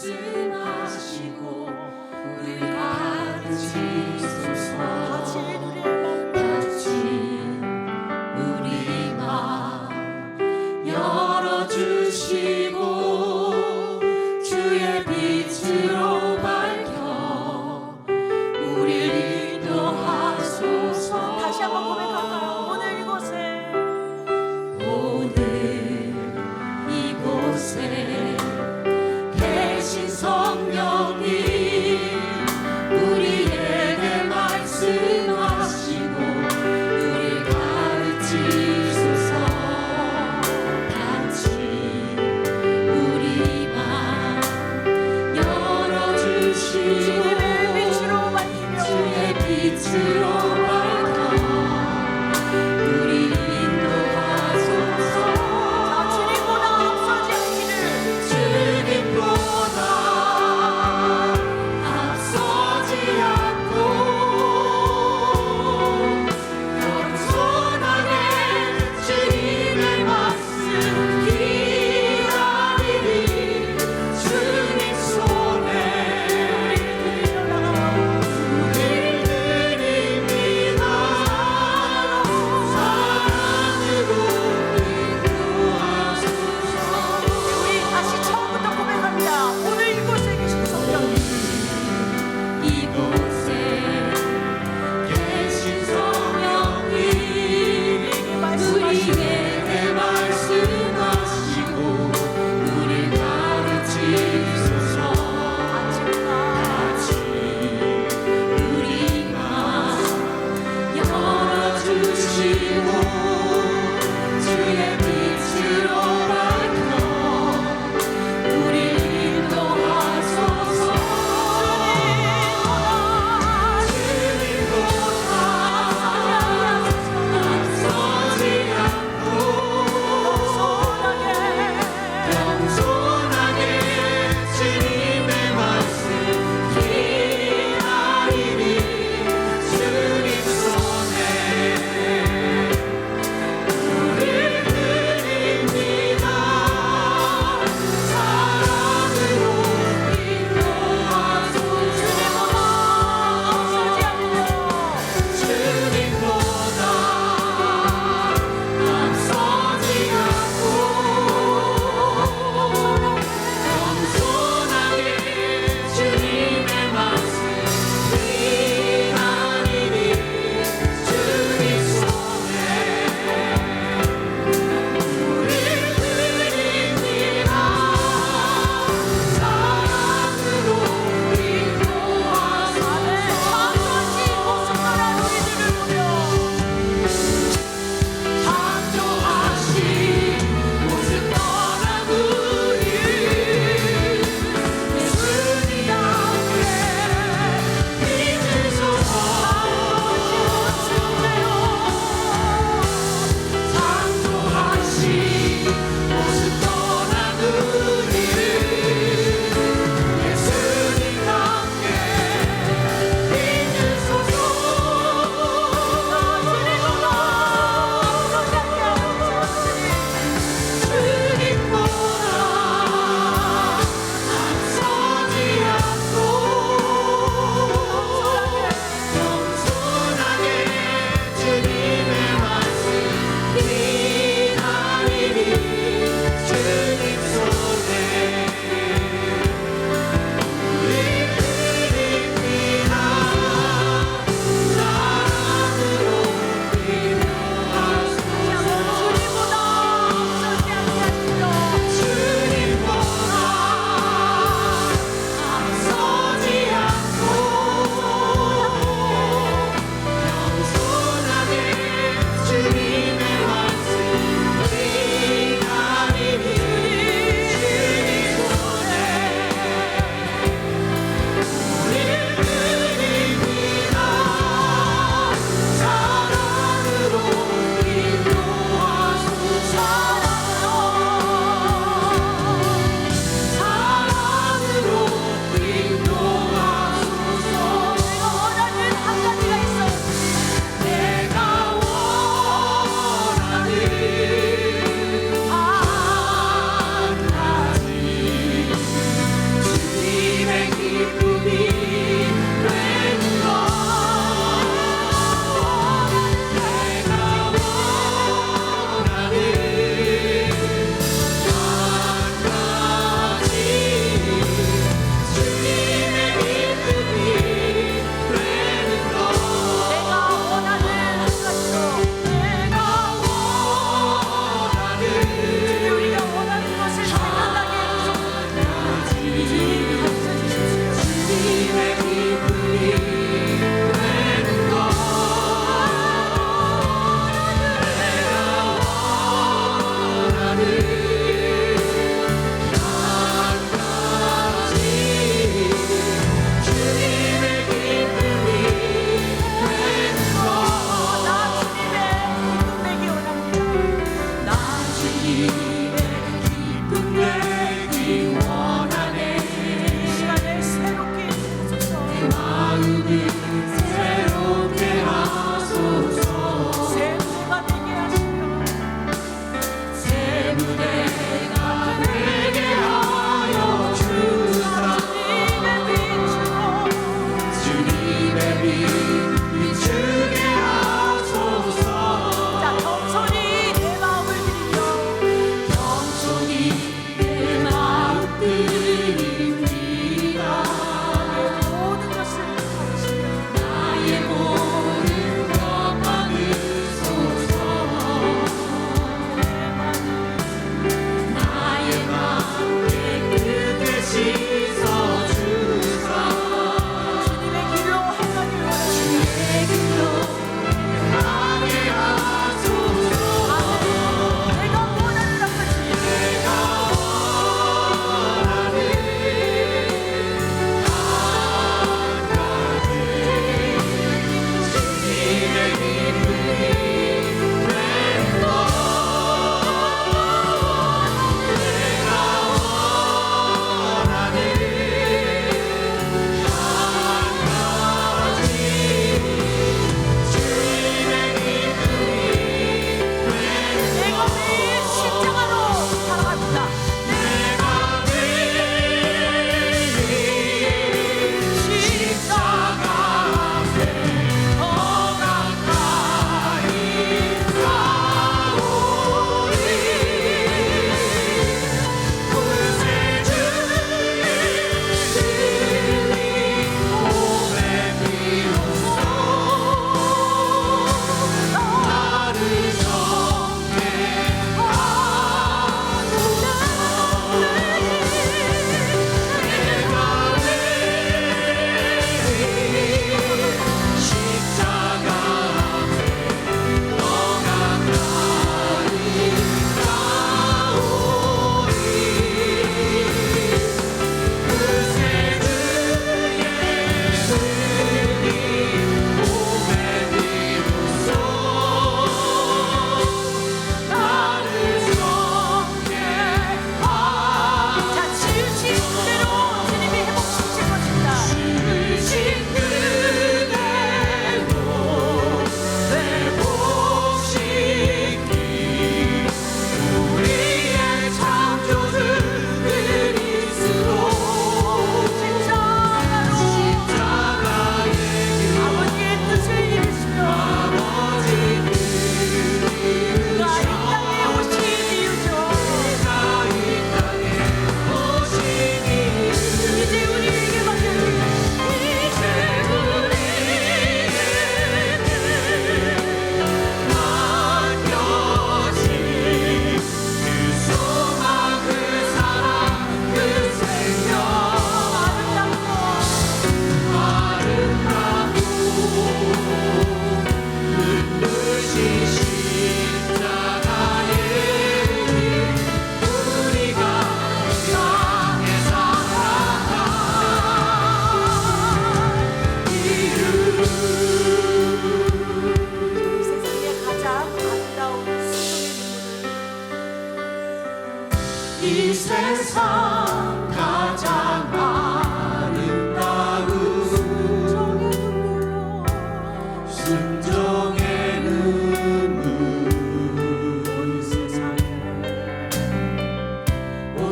말씀하시고 우리 가르치소서. 닫힌 우리 맘 열어주시고 주의 빛으로 밝혀 우리를 인도하소서. 다시 한번 고백할까요? 오늘 이곳에 계신 성령이 우리에게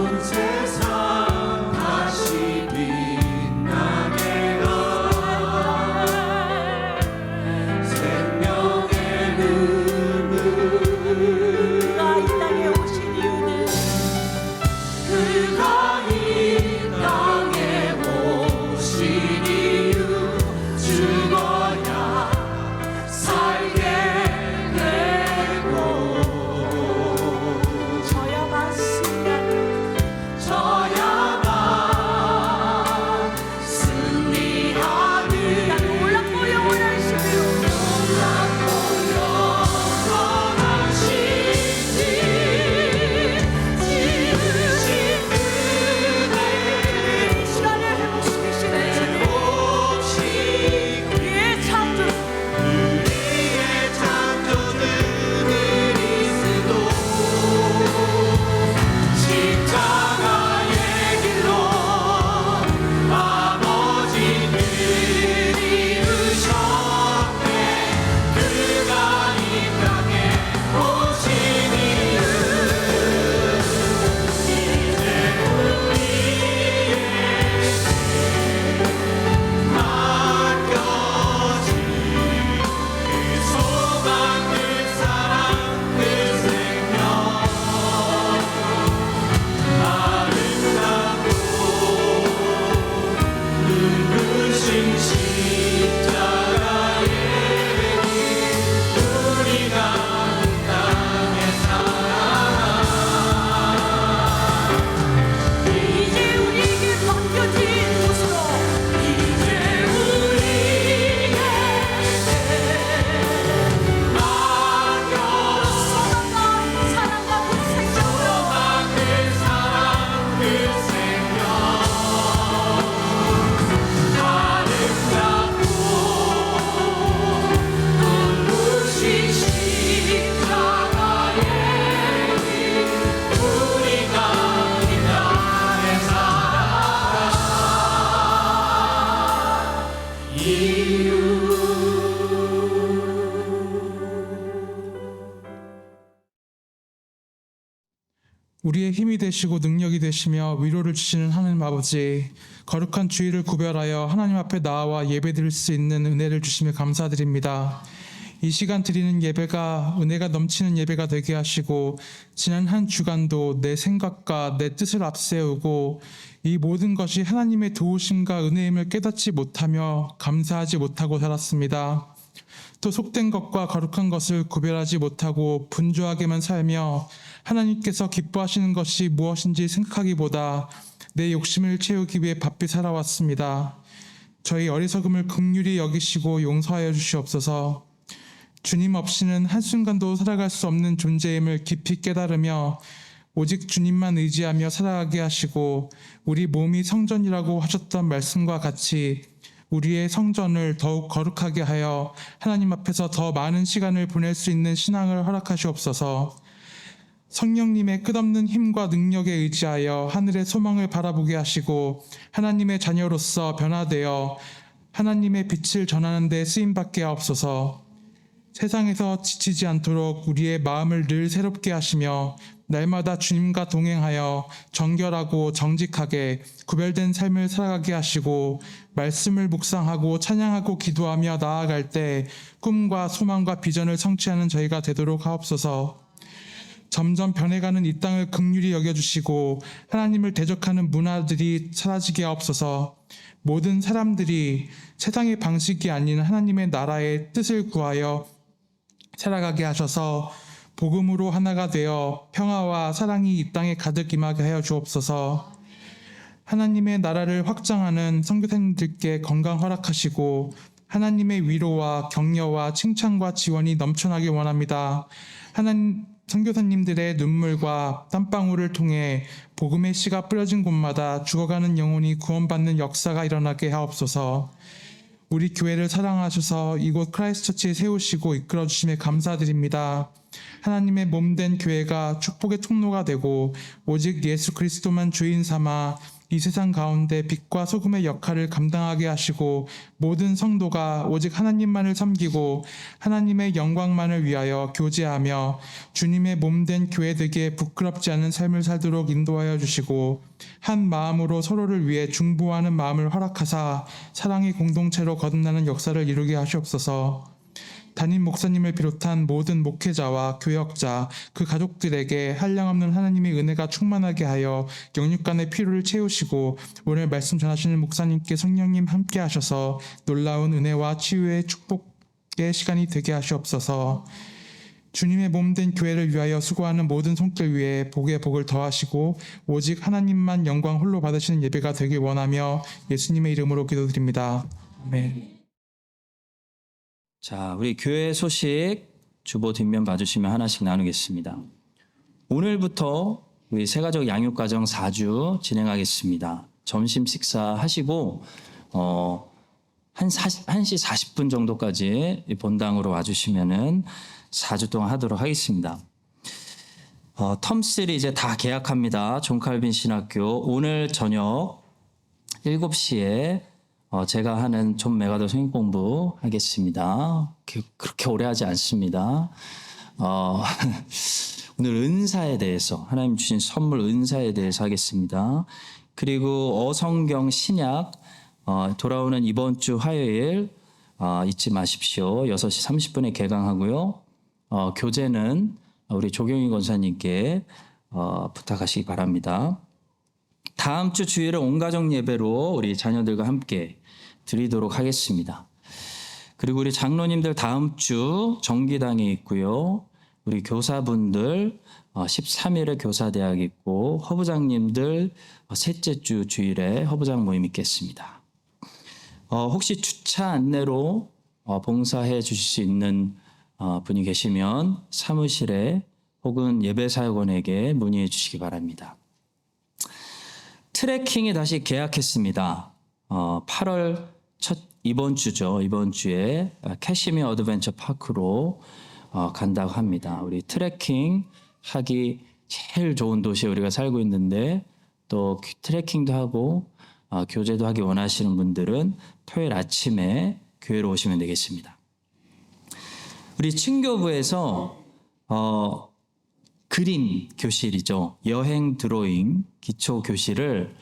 온 세상 다시 빛나게 하 생명의 눈물 그가 이 땅에 오신 이유는 그가 이 땅에 오신 이유 죽어야 살게 되고 저야만 승리하는 놀랍고 영원한 신비로 놀랍고 영원한 신비 지으신 그대 이 시간을 회복시키시는 주님 혹시 우리의 창조 우리의 창조주 그리스도 십자가의 길로 아버지를 이루셨네 그가 이 땅에 오신 이유 이제 우리에게 맡겨진 그 소망 그 사랑 그 생명 아름답고 눈부신 십자가의 길 우리가 이 땅에 살아 이제 우리에게 맡겨진 곳으로 이제 우리에게 맡겨 소망과 사랑과 그 생명으로 소망 그 사랑 그 생명 아름답고 눈부신 십자가의 길 우리가 이 땅에 살아가 이유 우리의 힘이 되시고 능력이 되시며 위로를 주시는 하나님 아버지, 거룩한 주일을 구별하여 하나님 앞에 나와 예배드릴 수 있는 은혜를 주시며 감사드립니다. 이 시간 드리는 예배가 은혜가 넘치는 예배가 되게 하시고 지난 한 주간도 내 생각과 내 뜻을 앞세우고 이 모든 것이 하나님의 도우심과 은혜임을 깨닫지 못하며 감사하지 못하고 살았습니다. 또 속된 것과 거룩한 것을 구별하지 못하고 분주하게만 살며 하나님께서 기뻐하시는 것이 무엇인지 생각하기보다 내 욕심을 채우기 위해 바삐 살아왔습니다. 저희 어리석음을 긍휼히 여기시고 용서하여 주시옵소서. 주님 없이는 한순간도 살아갈 수 없는 존재임을 깊이 깨달으며 오직 주님만 의지하며 살아가게 하시고 우리 몸이 성전이라고 하셨던 말씀과 같이 우리의 성전을 더욱 거룩하게 하여 하나님 앞에서 더 많은 시간을 보낼 수 있는 신앙을 허락하시옵소서. 성령님의 끝없는 힘과 능력에 의지하여 하늘의 소망을 바라보게 하시고 하나님의 자녀로서 변화되어 하나님의 빛을 전하는 데 쓰임받게 하옵소서. 세상에서 지치지 않도록 우리의 마음을 늘 새롭게 하시며 날마다 주님과 동행하여 정결하고 정직하게 구별된 삶을 살아가게 하시고 말씀을 묵상하고 찬양하고 기도하며 나아갈 때 꿈과 소망과 비전을 성취하는 저희가 되도록 하옵소서. 점점 변해가는 이 땅을 긍휼히 여겨주시고 하나님을 대적하는 문화들이 사라지게 하옵소서. 모든 사람들이 세상의 방식이 아닌 하나님의 나라의 뜻을 구하여 살아가게 하셔서 복음으로 하나가 되어 평화와 사랑이 이 땅에 가득 임하게 하여 주옵소서. 하나님의 나라를 확장하는 선교사님들께 건강 허락하시고 하나님의 위로와 격려와 칭찬과 지원이 넘쳐나길 원합니다. 하나님 선교사님들의 눈물과 땀방울을 통해 복음의 씨가 뿌려진 곳마다 죽어가는 영혼이 구원받는 역사가 일어나게 하옵소서. 우리 교회를 사랑하셔서 이곳 크라이스트처치에 세우시고 이끌어 주심에 감사드립니다. 하나님의 몸된 교회가 축복의 통로가 되고 오직 예수 그리스도만 주인 삼아 이 세상 가운데 빛과 소금의 역할을 감당하게 하시고 모든 성도가 오직 하나님만을 섬기고 하나님의 영광만을 위하여 교제하며 주님의 몸된 교회 되기에 부끄럽지 않은 삶을 살도록 인도하여 주시고 한 마음으로 서로를 위해 중보하는 마음을 허락하사 사랑의 공동체로 거듭나는 역사를 이루게 하시옵소서. 담임 목사님을 비롯한 모든 목회자와 교역자, 그 가족들에게 한량없는 하나님의 은혜가 충만하게 하여 영육간의 필요를 채우시고 오늘 말씀 전하시는 목사님께 성령님 함께 하셔서 놀라운 은혜와 치유의 축복의 시간이 되게 하시옵소서. 주님의 몸된 교회를 위하여 수고하는 모든 손길 위에 복의 복을 더하시고 오직 하나님만 영광 홀로 받으시는 예배가 되길 원하며 예수님의 이름으로 기도드립니다. 아멘. 자, 우리 교회 소식 주보 뒷면 봐주시면 하나씩 나누겠습니다. 오늘부터 우리 새가족 양육과정 4주 진행하겠습니다. 점심 식사하시고 한 1시 40분 정도까지 본당으로 와주시면은 4주 동안 하도록 하겠습니다. 텀3 이제 다 계약합니다. 존 칼빈 신학교 오늘 저녁 7시에 제가 하는 존 메가더 성경 공부 하겠습니다. 그렇게 오래 하지 않습니다. 오늘 은사에 대해서 하나님 주신 선물 은사에 대해서 하겠습니다. 그리고 어성경 신약 돌아오는 이번 주 화요일 잊지 마십시오. 6시 30분에 개강하고요. 교재는 우리 조경희 권사님께 부탁하시기 바랍니다. 다음 주 주일은 온가족 예배로 우리 자녀들과 함께 드리도록 하겠습니다. 그리고 우리 장로님들 다음 주 정기당이 있고요. 우리 교사분들 13일에 교사대학 있고 허부장님들 셋째 주 주일에 허부장 모임 있겠습니다. 혹시 주차 안내로 봉사해 주실 수 있는 분이 계시면 사무실에 혹은 예배사역원에게 문의해 주시기 바랍니다. 트레킹이 다시 계약했습니다. 8월 이번 주죠. 이번 주에 캐시미어 어드벤처 파크로 간다고 합니다. 우리 트레킹 하기 제일 좋은 도시에 우리가 살고 있는데 또 트레킹도 하고 교제도 하기 원하시는 분들은 토요일 아침에 교회로 오시면 되겠습니다. 우리 친교부에서 그림 교실이죠. 여행 드로잉 기초 교실을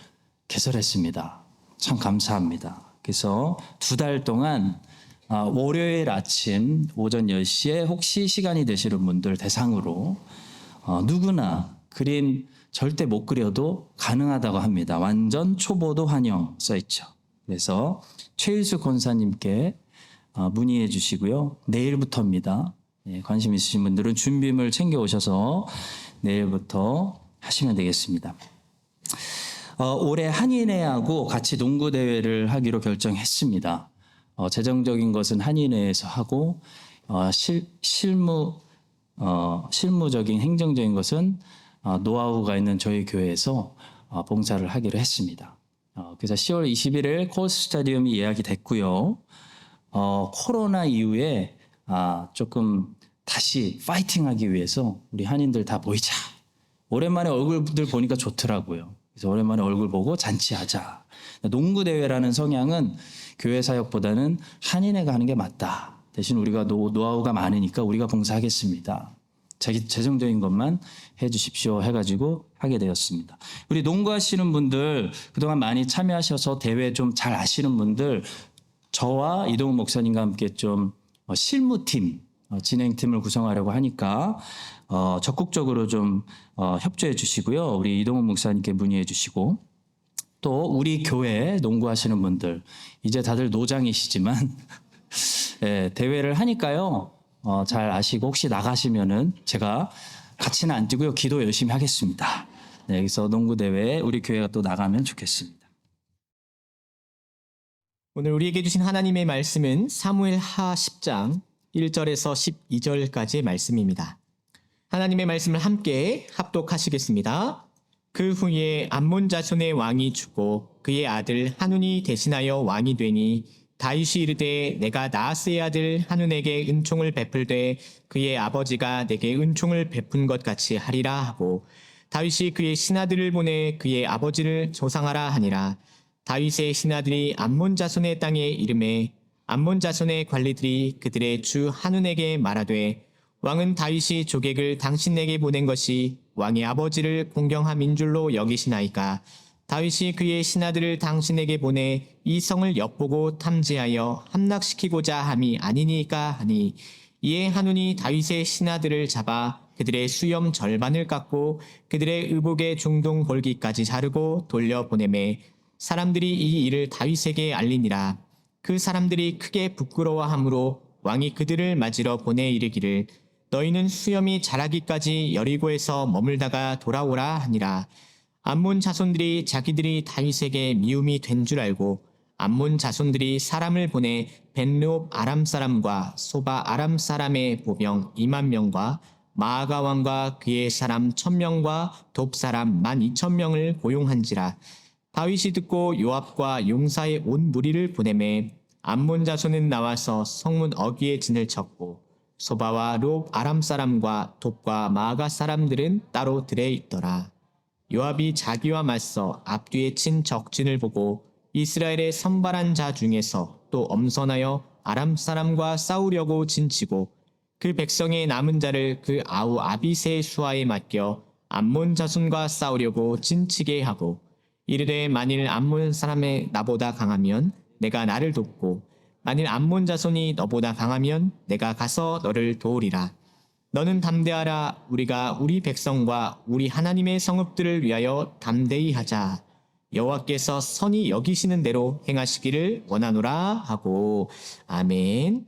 개설했습니다. 참 감사합니다. 그래서 2달 동안 월요일 아침 오전 10시에 혹시 시간이 되시는 분들 대상으로 누구나 그림 절대 못 그려도 가능하다고 합니다. 완전 초보도 환영 써있죠. 그래서 최일수 권사님께 문의해 주시고요. 내일부터입니다. 관심 있으신 분들은 준비물 챙겨 오셔서 내일부터 하시면 되겠습니다. 올해 한인회하고 같이 농구 대회를 하기로 결정했습니다. 재정적인 것은 한인회에서 하고 실무적인 행정적인 것은 노하우가 있는 저희 교회에서 봉사를 하기로 했습니다. 그래서 10월 21일 콜스 스타디움이 예약이 됐고요. 코로나 이후에 조금 다시 파이팅하기 위해서 우리 한인들 다 모이자. 오랜만에 얼굴들 보니까 좋더라고요. 그래서 오랜만에 얼굴 보고 잔치하자. 농구 대회라는 성향은 교회 사역보다는 한인회가 하는 게 맞다. 대신 우리가 노하우가 많으니까 우리가 봉사하겠습니다. 재정적인 것만 해 주십시오 해가지고 하게 되었습니다. 우리 농구하시는 분들 그동안 많이 참여하셔서 대회 좀 잘 아시는 분들 저와 이동훈 목사님과 함께 좀 실무팀 진행팀을 구성하려고 하니까 적극적으로 좀 협조해 주시고요. 우리 이동훈 목사님께 문의해 주시고 또 우리 교회 농구하시는 분들 이제 다들 노장이시지만 네, 대회를 하니까요. 잘 아시고 혹시 나가시면은 제가 같이는 안 뛰고요. 기도 열심히 하겠습니다. 네, 여기서 농구 대회에 우리 교회가 또 나가면 좋겠습니다. 오늘 우리에게 주신 하나님의 말씀은 사무엘하 10장 1절에서 12절까지의 말씀입니다. 하나님의 말씀을 함께 합독하시겠습니다. 그 후에 암몬 자손의 왕이 죽고 그의 아들 하눈이 대신하여 왕이 되니 다윗이 이르되 내가 나하스의 아들 한운에게 은총을 베풀되 그의 아버지가 내게 은총을 베푼 것 같이 하리라 하고 다윗이 그의 신하들을 보내 그의 아버지를 조상하라 하니라. 다윗의 신하들이 암몬 자손의 땅에 이름에 암몬 자손의 관리들이 그들의 주 한운에게 말하되 왕은 다윗이 조객을 당신에게 보낸 것이 왕의 아버지를 공경함인 줄로 여기시나이까. 다윗이 그의 신하들을 당신에게 보내 이 성을 엿보고 탐지하여 함락시키고자 함이 아니니까 하니 이에 한운이 다윗의 신하들을 잡아 그들의 수염 절반을 깎고 그들의 의복의 중동 골기까지 자르고 돌려보내매 사람들이 이 일을 다윗에게 알리니라. 그 사람들이 크게 부끄러워하므로 왕이 그들을 맞으러 보내 이르기를 너희는 수염이 자라기까지 여리고에서 머물다가 돌아오라 하니라. 암몬 자손들이 자기들이 다윗에게 미움이 된 줄 알고 암몬 자손들이 사람을 보내 벤르옵 아람 사람과 소바 아람 사람의 보병 2만 명과 마아가 왕과 그의 사람 1,000명과 돕 사람 12,000명을 고용한지라. 다윗이 듣고 요압과 용사의 온 무리를 보내매 암몬 자손은 나와서 성문 어귀에 진을 쳤고 소바와 롭 아람 사람과 돕과 마아가 사람들은 따로 들에 있더라. 요압이 자기와 맞서 앞뒤에 친 적진을 보고 이스라엘의 선발한 자 중에서 또 엄선하여 아람 사람과 싸우려고 진치고 그 백성의 남은 자를 그 아우 아비새의 수하에 맡겨 암몬 자손과 싸우려고 진치게 하고 이르되 만일 암몬 사람의 나보다 강하면 내가 나를 돕고 만일 암몬 자손이 너보다 강하면 내가 가서 너를 도우리라. 너는 담대하라. 우리가 우리 백성과 우리 하나님의 성읍들을 위하여 담대히 하자. 여호와께서 선히 여기시는 대로 행하시기를 원하노라 하고. 아멘.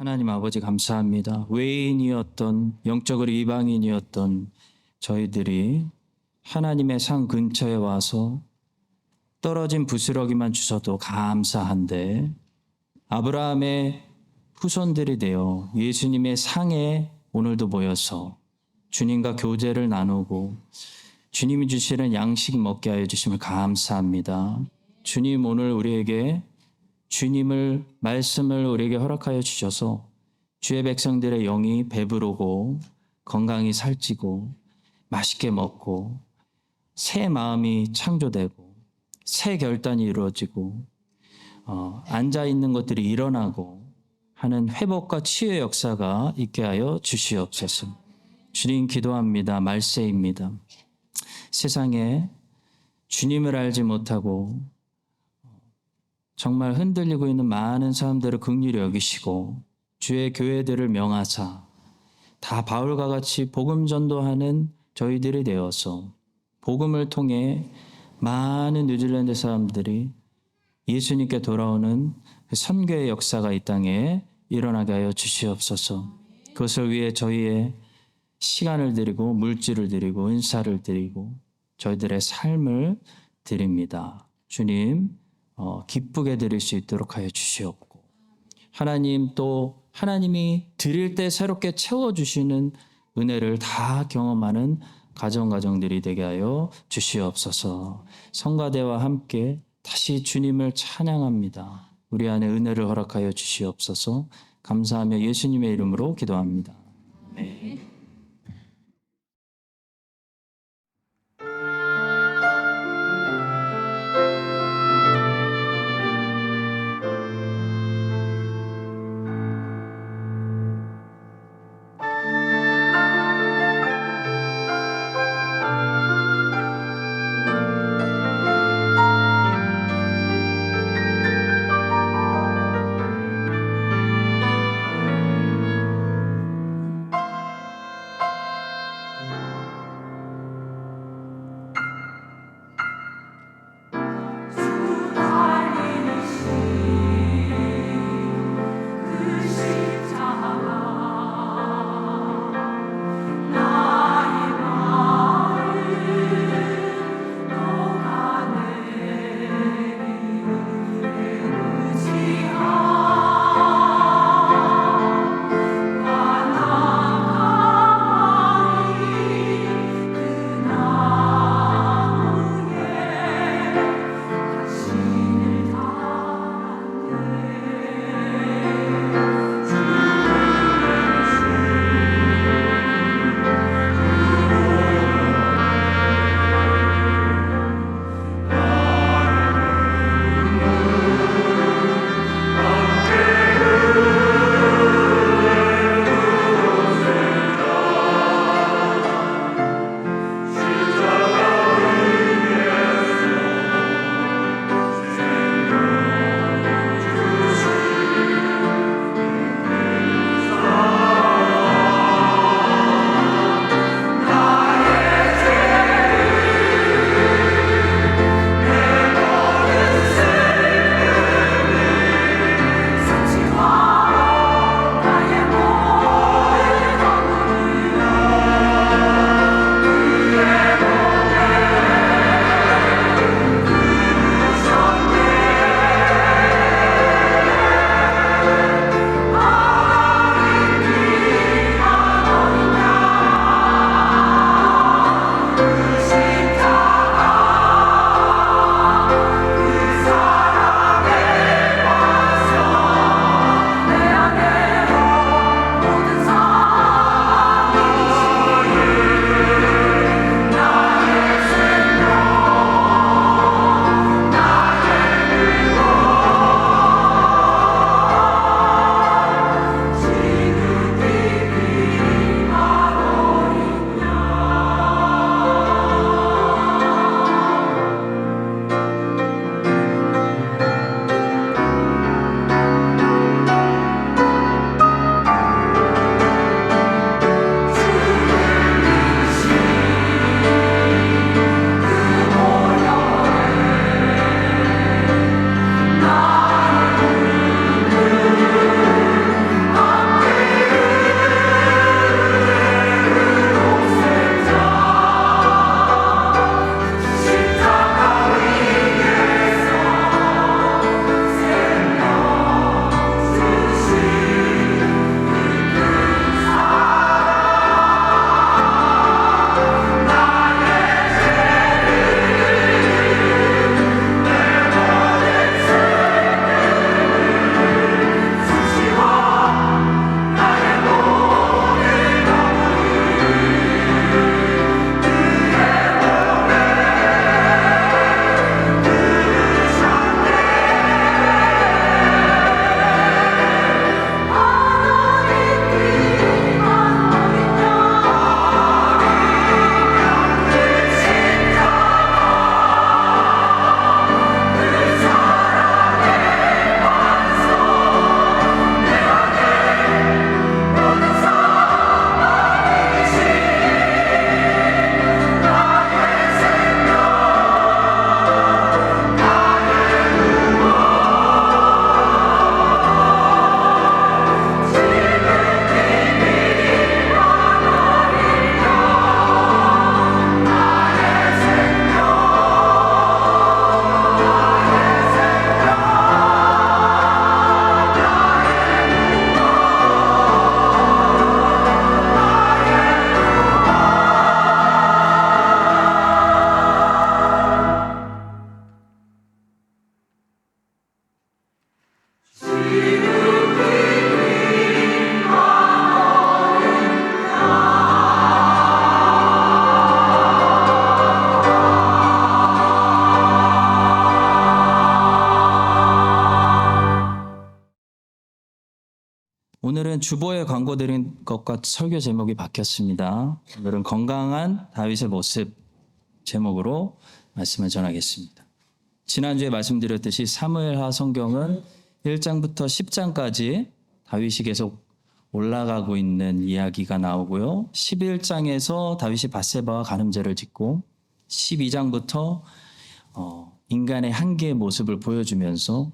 하나님 아버지 감사합니다. 외인이었던 영적으로 이방인이었던 저희들이 하나님의 상 근처에 와서 떨어진 부스러기만 주셔도 감사한데 아브라함의 후손들이 되어 예수님의 상에 오늘도 모여서 주님과 교제를 나누고 주님이 주시는 양식 먹게 하여 주심을 감사합니다. 주님 오늘 우리에게 주님을 말씀을 우리에게 허락하여 주셔서 주의 백성들의 영이 배부르고 건강히 살찌고 맛있게 먹고 새 마음이 창조되고 새 결단이 이루어지고 앉아 있는 것들이 일어나고 하는 회복과 치유의 역사가 있게 하여 주시옵소서. 주님 기도합니다. 말세입니다. 세상에 주님을 알지 못하고 정말 흔들리고 있는 많은 사람들을 긍휼히 여기시고 주의 교회들을 명하사 다 바울과 같이 복음 전도하는 저희들이 되어서 복음을 통해 많은 뉴질랜드 사람들이 예수님께 돌아오는 선교의 역사가 이 땅에 일어나게 하여 주시옵소서. 그것을 위해 저희의 시간을 드리고 물질을 드리고 은사를 드리고 저희들의 삶을 드립니다. 주님 기쁘게 드릴 수 있도록 하여 주시옵고 하나님 또 하나님이 드릴 때 새롭게 채워주시는 은혜를 다 경험하는 가정들이 되게 하여 주시옵소서. 성가대와 함께 다시 주님을 찬양합니다. 우리 안에 은혜를 허락하여 주시옵소서. 감사하며 예수님의 이름으로 기도합니다. 아멘. 주보에 광고 드린 것과 설교 제목이 바뀌었습니다. 오늘은 건강한 다윗의 모습 제목으로 말씀을 전하겠습니다. 지난주에 말씀드렸듯이 사무엘하 성경은 1장부터 10장까지 다윗이 계속 올라가고 있는 이야기가 나오고요. 11장에서 다윗이 밧세바와 간음죄를 짓고 12장부터 인간의 한계의 모습을 보여주면서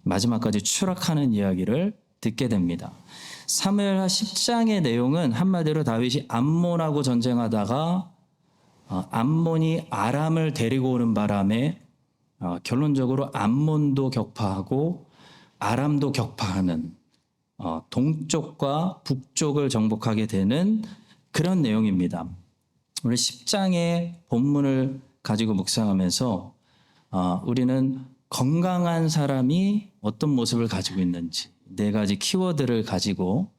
마지막까지 추락하는 이야기를 듣게 됩니다. 사무엘하 10장의 내용은 한마디로 다윗이 암몬하고 전쟁하다가 암몬이 아람을 데리고 오는 바람에 결론적으로 암몬도 격파하고 아람도 격파하는 동쪽과 북쪽을 정복하게 되는 그런 내용입니다. 우리 10장의 본문을 가지고 묵상하면서 우리는 건강한 사람이 어떤 모습을 가지고 있는지 4가지 키워드를 가지고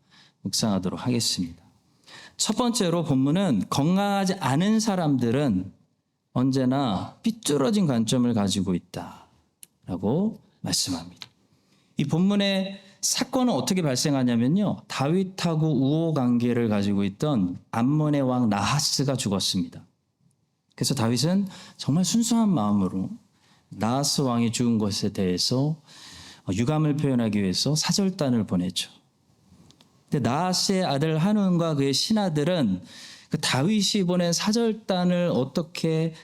묵상하도록 하겠습니다. 첫 번째로 본문은 건강하지 않은 사람들은 언제나 삐뚤어진 관점을 가지고 있다라고 말씀합니다. 이 본문의 사건은 어떻게 발생하냐면요. 다윗하고 우호 관계를 가지고 있던 암몬의 왕 나하스가 죽었습니다. 그래서 다윗은 정말 순수한 마음으로 나하스 왕이 죽은 것에 대해서 유감을 표현하기 위해서 사절단을 보내죠. 근데 나하스의 아들 한운과 그의 신하들은 그 다윗이 보낸 사절단을 어떻게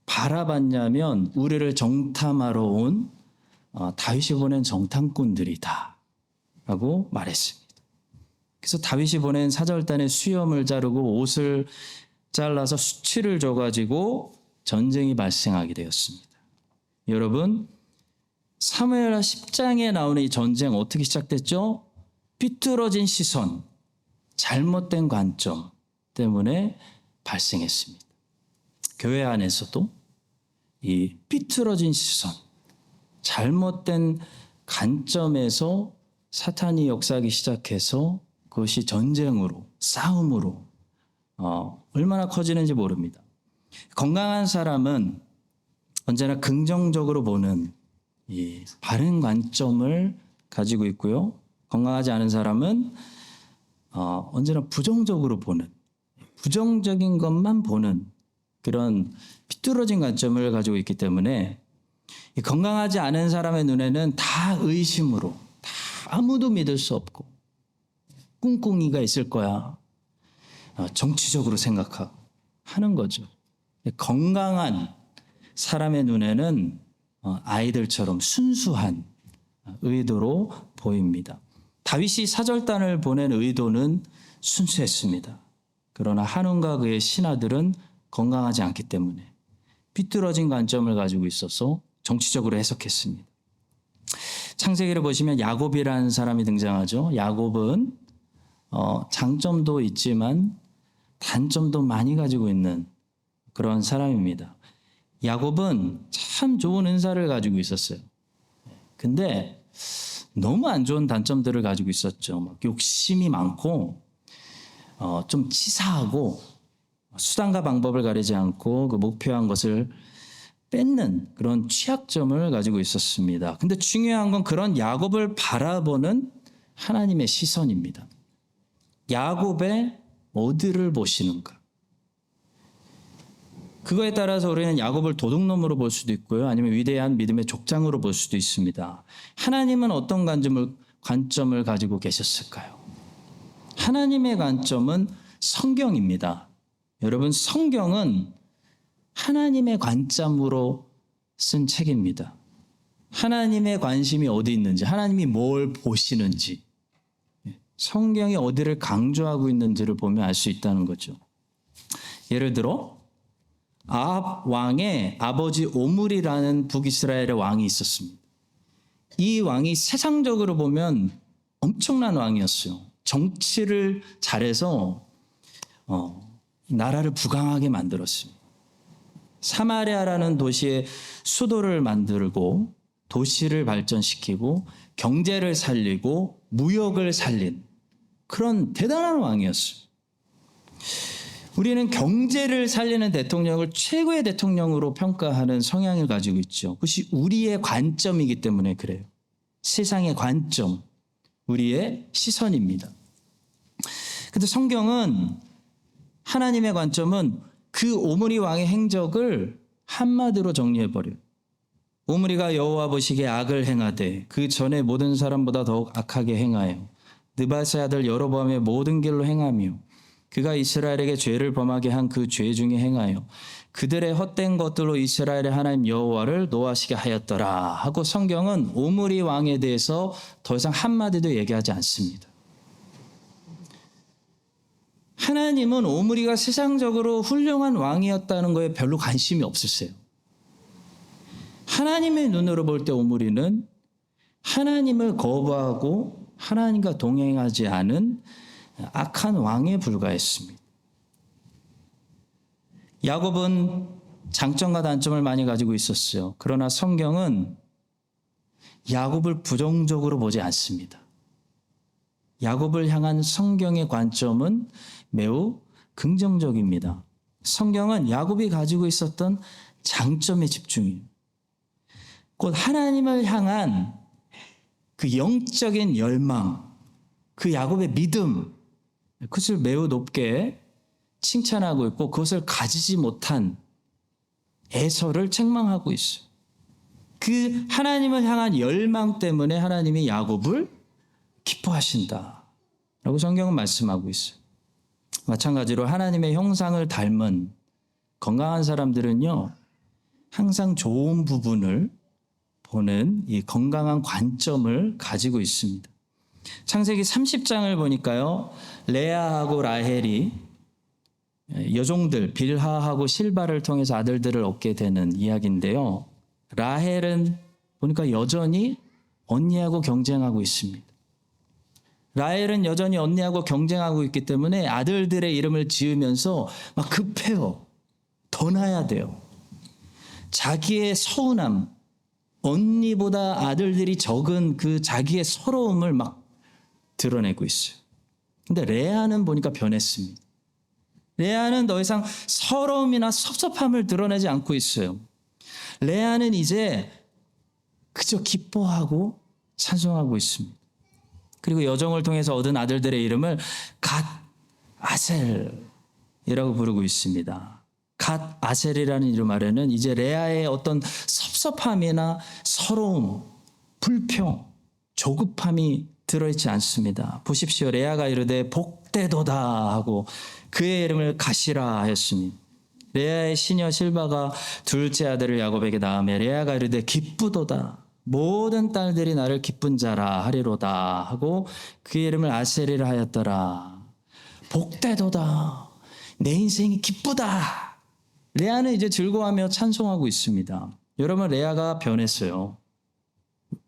바라봤냐면 우리를 정탐하러 온 다윗이 보낸 정탐꾼들이다 라고 말했습니다. 그래서 다윗이 보낸 사절단의 수염을 자르고 옷을 잘라서 수치를 줘가지고 전쟁이 발생하게 되었습니다. 여러분, 사무엘하 10장에 나오는 이 전쟁 어떻게 시작됐죠? 삐뚤어진 시선, 잘못된 관점 때문에 발생했습니다. 교회 안에서도 이 삐뚤어진 시선, 잘못된 관점에서 사탄이 역사하기 시작해서 그것이 전쟁으로, 싸움으로 얼마나 커지는지 모릅니다. 건강한 사람은 언제나 긍정적으로 보는 이 바른 관점을 가지고 있고요. 건강하지 않은 사람은 언제나 부정적으로 보는, 부정적인 것만 보는 그런 삐뚤어진 관점을 가지고 있기 때문에 이 건강하지 않은 사람의 눈에는 다 의심으로, 다 아무도 믿을 수 없고 꿍꿍이가 있을 거야. 정치적으로 생각하고 하는 거죠. 건강한 사람의 눈에는 아이들처럼 순수한 의도로 보입니다. 다윗이 사절단을 보낸 의도는 순수했습니다. 그러나 한운과 그의 신하들은 건강하지 않기 때문에 삐뚤어진 관점을 가지고 있어서 정치적으로 해석했습니다. 창세기를 보시면 야곱이라는 사람이 등장하죠. 야곱은 장점도 있지만 단점도 많이 가지고 있는 그런 사람입니다. 야곱은 참 좋은 은사를 가지고 있었어요. 근데 너무 안 좋은 단점들을 가지고 있었죠. 막 욕심이 많고 좀 치사하고 수단과 방법을 가리지 않고 그 목표한 것을 뺏는 그런 취약점을 가지고 있었습니다. 근데 중요한 건 그런 야곱을 바라보는 하나님의 시선입니다. 야곱의 어디를 보시는가? 그거에 따라서 우리는 야곱을 도둑놈으로 볼 수도 있고요. 아니면 위대한 믿음의 족장으로 볼 수도 있습니다. 하나님은 어떤 관점을 가지고 계셨을까요? 하나님의 관점은 성경입니다. 여러분, 성경은 하나님의 관점으로 쓴 책입니다. 하나님의 관심이 어디 있는지, 하나님이 뭘 보시는지, 성경이 어디를 강조하고 있는지를 보면 알 수 있다는 거죠. 예를 들어 아합 왕의 아버지 오므리라는 북이스라엘의 왕이 있었습니다. 이 왕이 세상적으로 보면 엄청난 왕이었어요. 정치를 잘해서 나라를 부강하게 만들었습니다. 사마리아라는 도시의 수도를 만들고 도시를 발전시키고 경제를 살리고 무역을 살린 그런 대단한 왕이었어요. 우리는 경제를 살리는 대통령을 최고의 대통령으로 평가하는 성향을 가지고 있죠. 그것이 우리의 관점이기 때문에 그래요. 세상의 관점, 우리의 시선입니다. 근데 성경은 하나님의 관점은 그 오므리 왕의 행적을 한마디로 정리해버려요. 오므리가 여호와 보시기에 악을 행하되 그 전에 모든 사람보다 더욱 악하게 행하여 느바세 아들 여로보암의 모든 길로 행하며 그가 이스라엘에게 죄를 범하게 한 그 죄 중에 행하여 그들의 헛된 것들로 이스라엘의 하나님 여호와를 노하시게 하였더라 하고 성경은 오므리 왕에 대해서 더 이상 한마디도 얘기하지 않습니다. 하나님은 오므리가 세상적으로 훌륭한 왕이었다는 거에 별로 관심이 없으세요. 하나님의 눈으로 볼 때 오므리는 하나님을 거부하고 하나님과 동행하지 않은 악한 왕에 불과했습니다. 야곱은 장점과 단점을 많이 가지고 있었어요. 그러나 성경은 야곱을 부정적으로 보지 않습니다. 야곱을 향한 성경의 관점은 매우 긍정적입니다. 성경은 야곱이 가지고 있었던 장점에 집중해요. 곧 하나님을 향한 그 영적인 열망, 그 야곱의 믿음, 그것을 매우 높게 칭찬하고 있고 그것을 가지지 못한 에서를 책망하고 있어요. 그 하나님을 향한 열망 때문에 하나님이 야곱을 기뻐하신다 라고 성경은 말씀하고 있어요. 마찬가지로 하나님의 형상을 닮은 건강한 사람들은요, 항상 좋은 부분을 보는 이 건강한 관점을 가지고 있습니다. 창세기 30장을 보니까요, 레아하고 라헬이 여종들 빌하하고 실바를 통해서 아들들을 얻게 되는 이야기인데요. 라헬은 보니까 여전히 언니하고 경쟁하고 있습니다. 라헬은 여전히 언니하고 경쟁하고 있기 때문에 아들들의 이름을 지으면서 막 급해요. 더 낳아야 돼요. 자기의 서운함, 언니보다 아들들이 적은 그 자기의 서러움을 막 드러내고 있어요. 근데 레아는 보니까 변했습니다. 레아는 더 이상 서러움이나 섭섭함을 드러내지 않고 있어요. 레아는 이제 그저 기뻐하고 찬송하고 있습니다. 그리고 여종을 통해서 얻은 아들들의 이름을 갓 아셀이라고 부르고 있습니다. 갓 아셀이라는 이름 아래는 이제 레아의 어떤 섭섭함이나 서러움, 불평, 조급함이 들어있지 않습니다. 보십시오. 레아가 이르되 복되도다 하고 그의 이름을 갓이라 하였습니다. 레아의 시녀 실바가 둘째 아들을 야곱에게 낳으며 레아가 이르되 기쁘도다. 모든 딸들이 나를 기쁜 자라 하리로다 하고 그의 이름을 아셀이라 하였더라. 복되도다. 내 인생이 기쁘다. 레아는 이제 즐거워하며 찬송하고 있습니다. 여러분, 레아가 변했어요.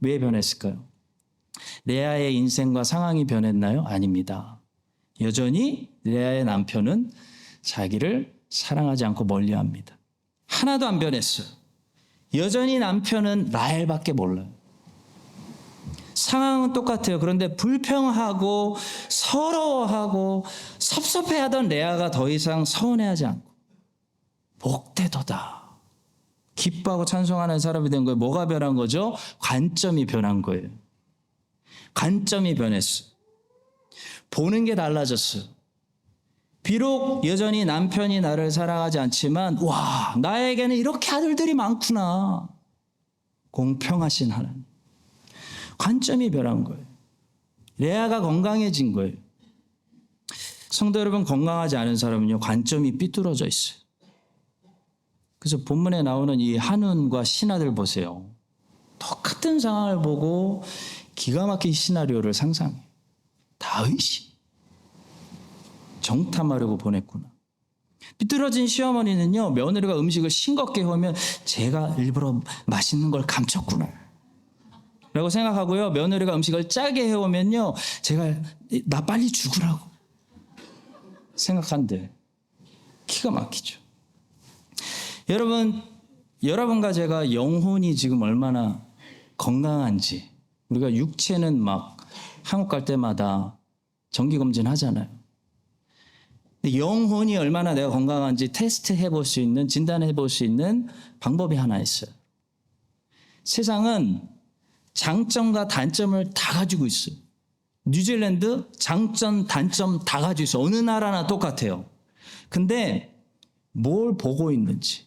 왜 변했을까요? 레아의 인생과 상황이 변했나요? 아닙니다. 여전히 레아의 남편은 자기를 사랑하지 않고 멀리합니다. 하나도 안 변했어요. 여전히 남편은 라헬밖에 몰라요. 상황은 똑같아요. 그런데 불평하고 서러워하고 섭섭해하던 레아가 더 이상 서운해하지 않고 복되도다. 기뻐하고 찬송하는 사람이 된 거예요. 뭐가 변한 거죠? 관점이 변한 거예요. 관점이 변했어요. 보는 게 달라졌어요. 비록 여전히 남편이 나를 사랑하지 않지만 와, 나에게는 이렇게 아들들이 많구나. 공평하신 하나님. 관점이 변한 거예요. 레아가 건강해진 거예요. 성도 여러분, 건강하지 않은 사람은요, 관점이 삐뚤어져 있어요. 그래서 본문에 나오는 이 한운과 신하들 보세요. 똑같은 상황을 보고 기가 막힌 시나리오를 상상해요. 다윗이 정탐하려고 보냈구나. 삐뚤어진 시어머니는요, 며느리가 음식을 싱겁게 해오면 제가 일부러 맛있는 걸 감췄구나 라고 생각하고요, 며느리가 음식을 짜게 해오면요, 제가 나 빨리 죽으라고 생각한대. 기가 막히죠. 여러분과 제가 영혼이 지금 얼마나 건강한지, 우리가 육체는 막 한국 갈 때마다 정기검진 하잖아요. 근데 영혼이 얼마나 내가 건강한지 테스트 해볼 수 있는, 진단해 볼 수 있는 방법이 하나 있어요. 세상은 장점과 단점을 다 가지고 있어요. 뉴질랜드 장점, 단점 다 가지고 있어. 어느 나라나 똑같아요. 근데 뭘 보고 있는지,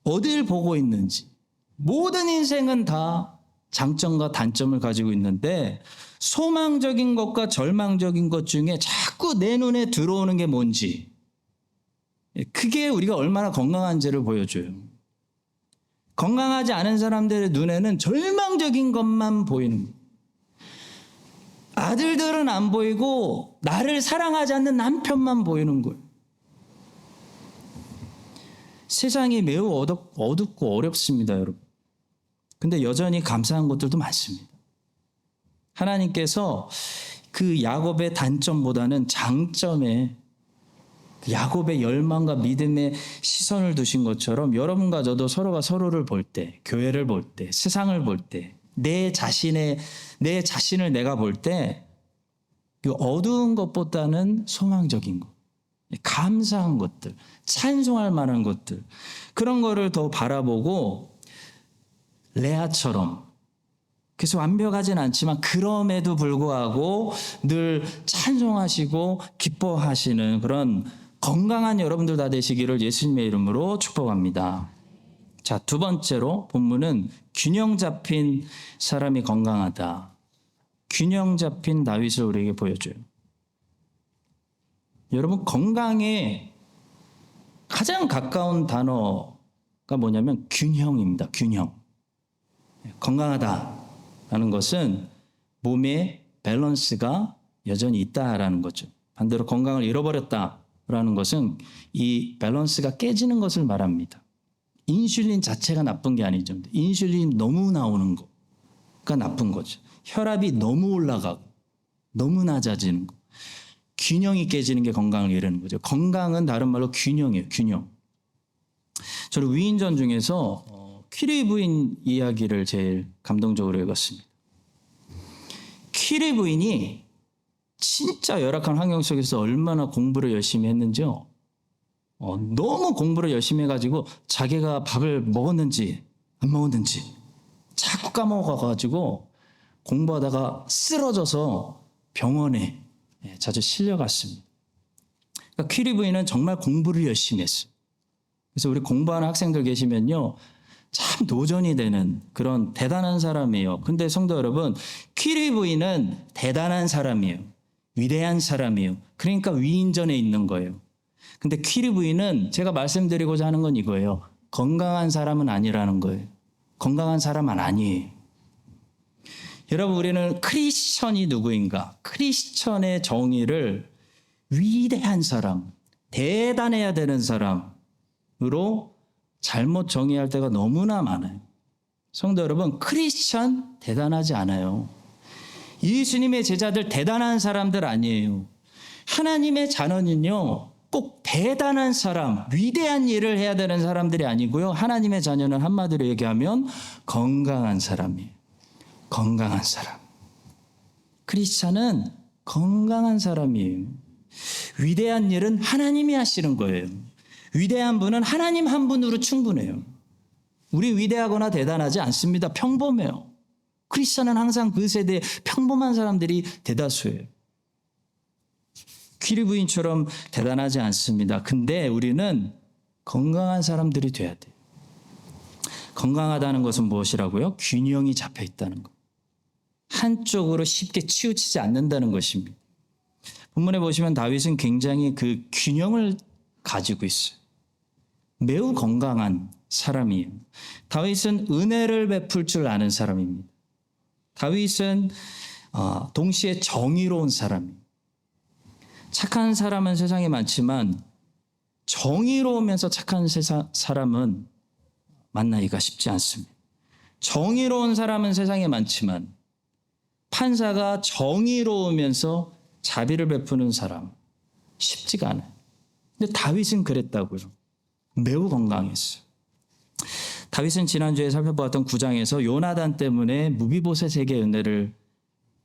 어딜 보고 있는지, 모든 인생은 다 장점과 단점을 가지고 있는데 소망적인 것과 절망적인 것 중에 자꾸 내 눈에 들어오는 게 뭔지, 그게 우리가 얼마나 건강한지를 보여줘요. 건강하지 않은 사람들의 눈에는 절망적인 것만 보이는 거예요. 아들들은 안 보이고 나를 사랑하지 않는 남편만 보이는 거예요. 세상이 매우 어둡고 어렵습니다, 여러분. 근데 여전히 감사한 것들도 많습니다. 하나님께서 그 야곱의 단점보다는 장점에 야곱의 열망과 믿음의 시선을 두신 것처럼 여러분과 저도 서로가 서로를 볼 때, 교회를 볼 때, 세상을 볼 때, 내 자신을 내가 볼 때 그 어두운 것보다는 소망적인 것, 감사한 것들, 찬송할 만한 것들, 그런 거를 더 바라보고 레아처럼, 그래서 완벽하진 않지만 그럼에도 불구하고 늘 찬송하시고 기뻐하시는 그런 건강한 여러분들 다 되시기를 예수님의 이름으로 축복합니다. 자, 두 번째로 본문은 균형 잡힌 사람이 건강하다. 균형 잡힌 다윗을 우리에게 보여줘요. 여러분, 건강에 가장 가까운 단어가 뭐냐면 균형입니다. 균형. 건강하다라는 것은 몸의 밸런스가 여전히 있다라는 거죠. 반대로 건강을 잃어버렸다라는 것은 이 밸런스가 깨지는 것을 말합니다. 인슐린 자체가 나쁜 게 아니죠. 인슐린이 너무 나오는 거가 나쁜 거죠. 혈압이 너무 올라가고 너무 낮아지는 거. 균형이 깨지는 게 건강을 이루는 거죠. 건강은 다른 말로 균형이에요. 균형. 저는 위인전 중에서 퀴리 부인 이야기를 제일 감동적으로 읽었습니다. 퀴리 부인이 진짜 열악한 환경 속에서 얼마나 공부를 열심히 했는지요. 너무 공부를 열심히 해가지고 자기가 밥을 먹었는지 안 먹었는지 자꾸 까먹어가지고 공부하다가 쓰러져서 병원에 자주 실려갔습니다. 그러니까 퀴리 부인은 정말 공부를 열심히 했어요. 그래서 우리 공부하는 학생들 계시면요, 참 도전이 되는 그런 대단한 사람이에요. 근데 성도 여러분, 퀴리 부인은 대단한 사람이에요. 위대한 사람이에요. 그러니까 위인전에 있는 거예요. 근데 퀴리 부인은 제가 말씀드리고자 하는 건 이거예요. 건강한 사람은 아니라는 거예요. 건강한 사람은 아니에요. 여러분, 우리는 크리스천이 누구인가? 크리스천의 정의를 위대한 사람, 대단해야 되는 사람으로 잘못 정의할 때가 너무나 많아요. 성도 여러분, 크리스천 대단하지 않아요. 예수님의 제자들 대단한 사람들 아니에요. 하나님의 자녀는요, 꼭 대단한 사람, 위대한 일을 해야 되는 사람들이 아니고요. 하나님의 자녀는 한마디로 얘기하면 건강한 사람이에요. 건강한 사람. 크리스찬은 건강한 사람이에요. 위대한 일은 하나님이 하시는 거예요. 위대한 분은 하나님 한 분으로 충분해요. 우리 위대하거나 대단하지 않습니다. 평범해요. 크리스찬은 항상 그 세대에 평범한 사람들이 대다수예요. 퀴리 부인처럼 대단하지 않습니다. 근데 우리는 건강한 사람들이 돼야 돼요. 건강하다는 것은 무엇이라고요? 균형이 잡혀 있다는 것. 한쪽으로 쉽게 치우치지 않는다는 것입니다. 본문에 보시면 다윗은 굉장히 그 균형을 가지고 있어요. 매우 건강한 사람이에요. 다윗은 은혜를 베풀 줄 아는 사람입니다. 다윗은 동시에 정의로운 사람이에요. 착한 사람은 세상에 많지만 정의로우면서 착한 사람은 만나기가 쉽지 않습니다. 정의로운 사람은 세상에 많지만 판사가 정의로우면서 자비를 베푸는 사람 쉽지가 않아요. 근데 다윗은 그랬다고요. 매우 건강했어요. 다윗은 지난주에 살펴보았던 9장에서 요나단 때문에 무비보셋에게 은혜를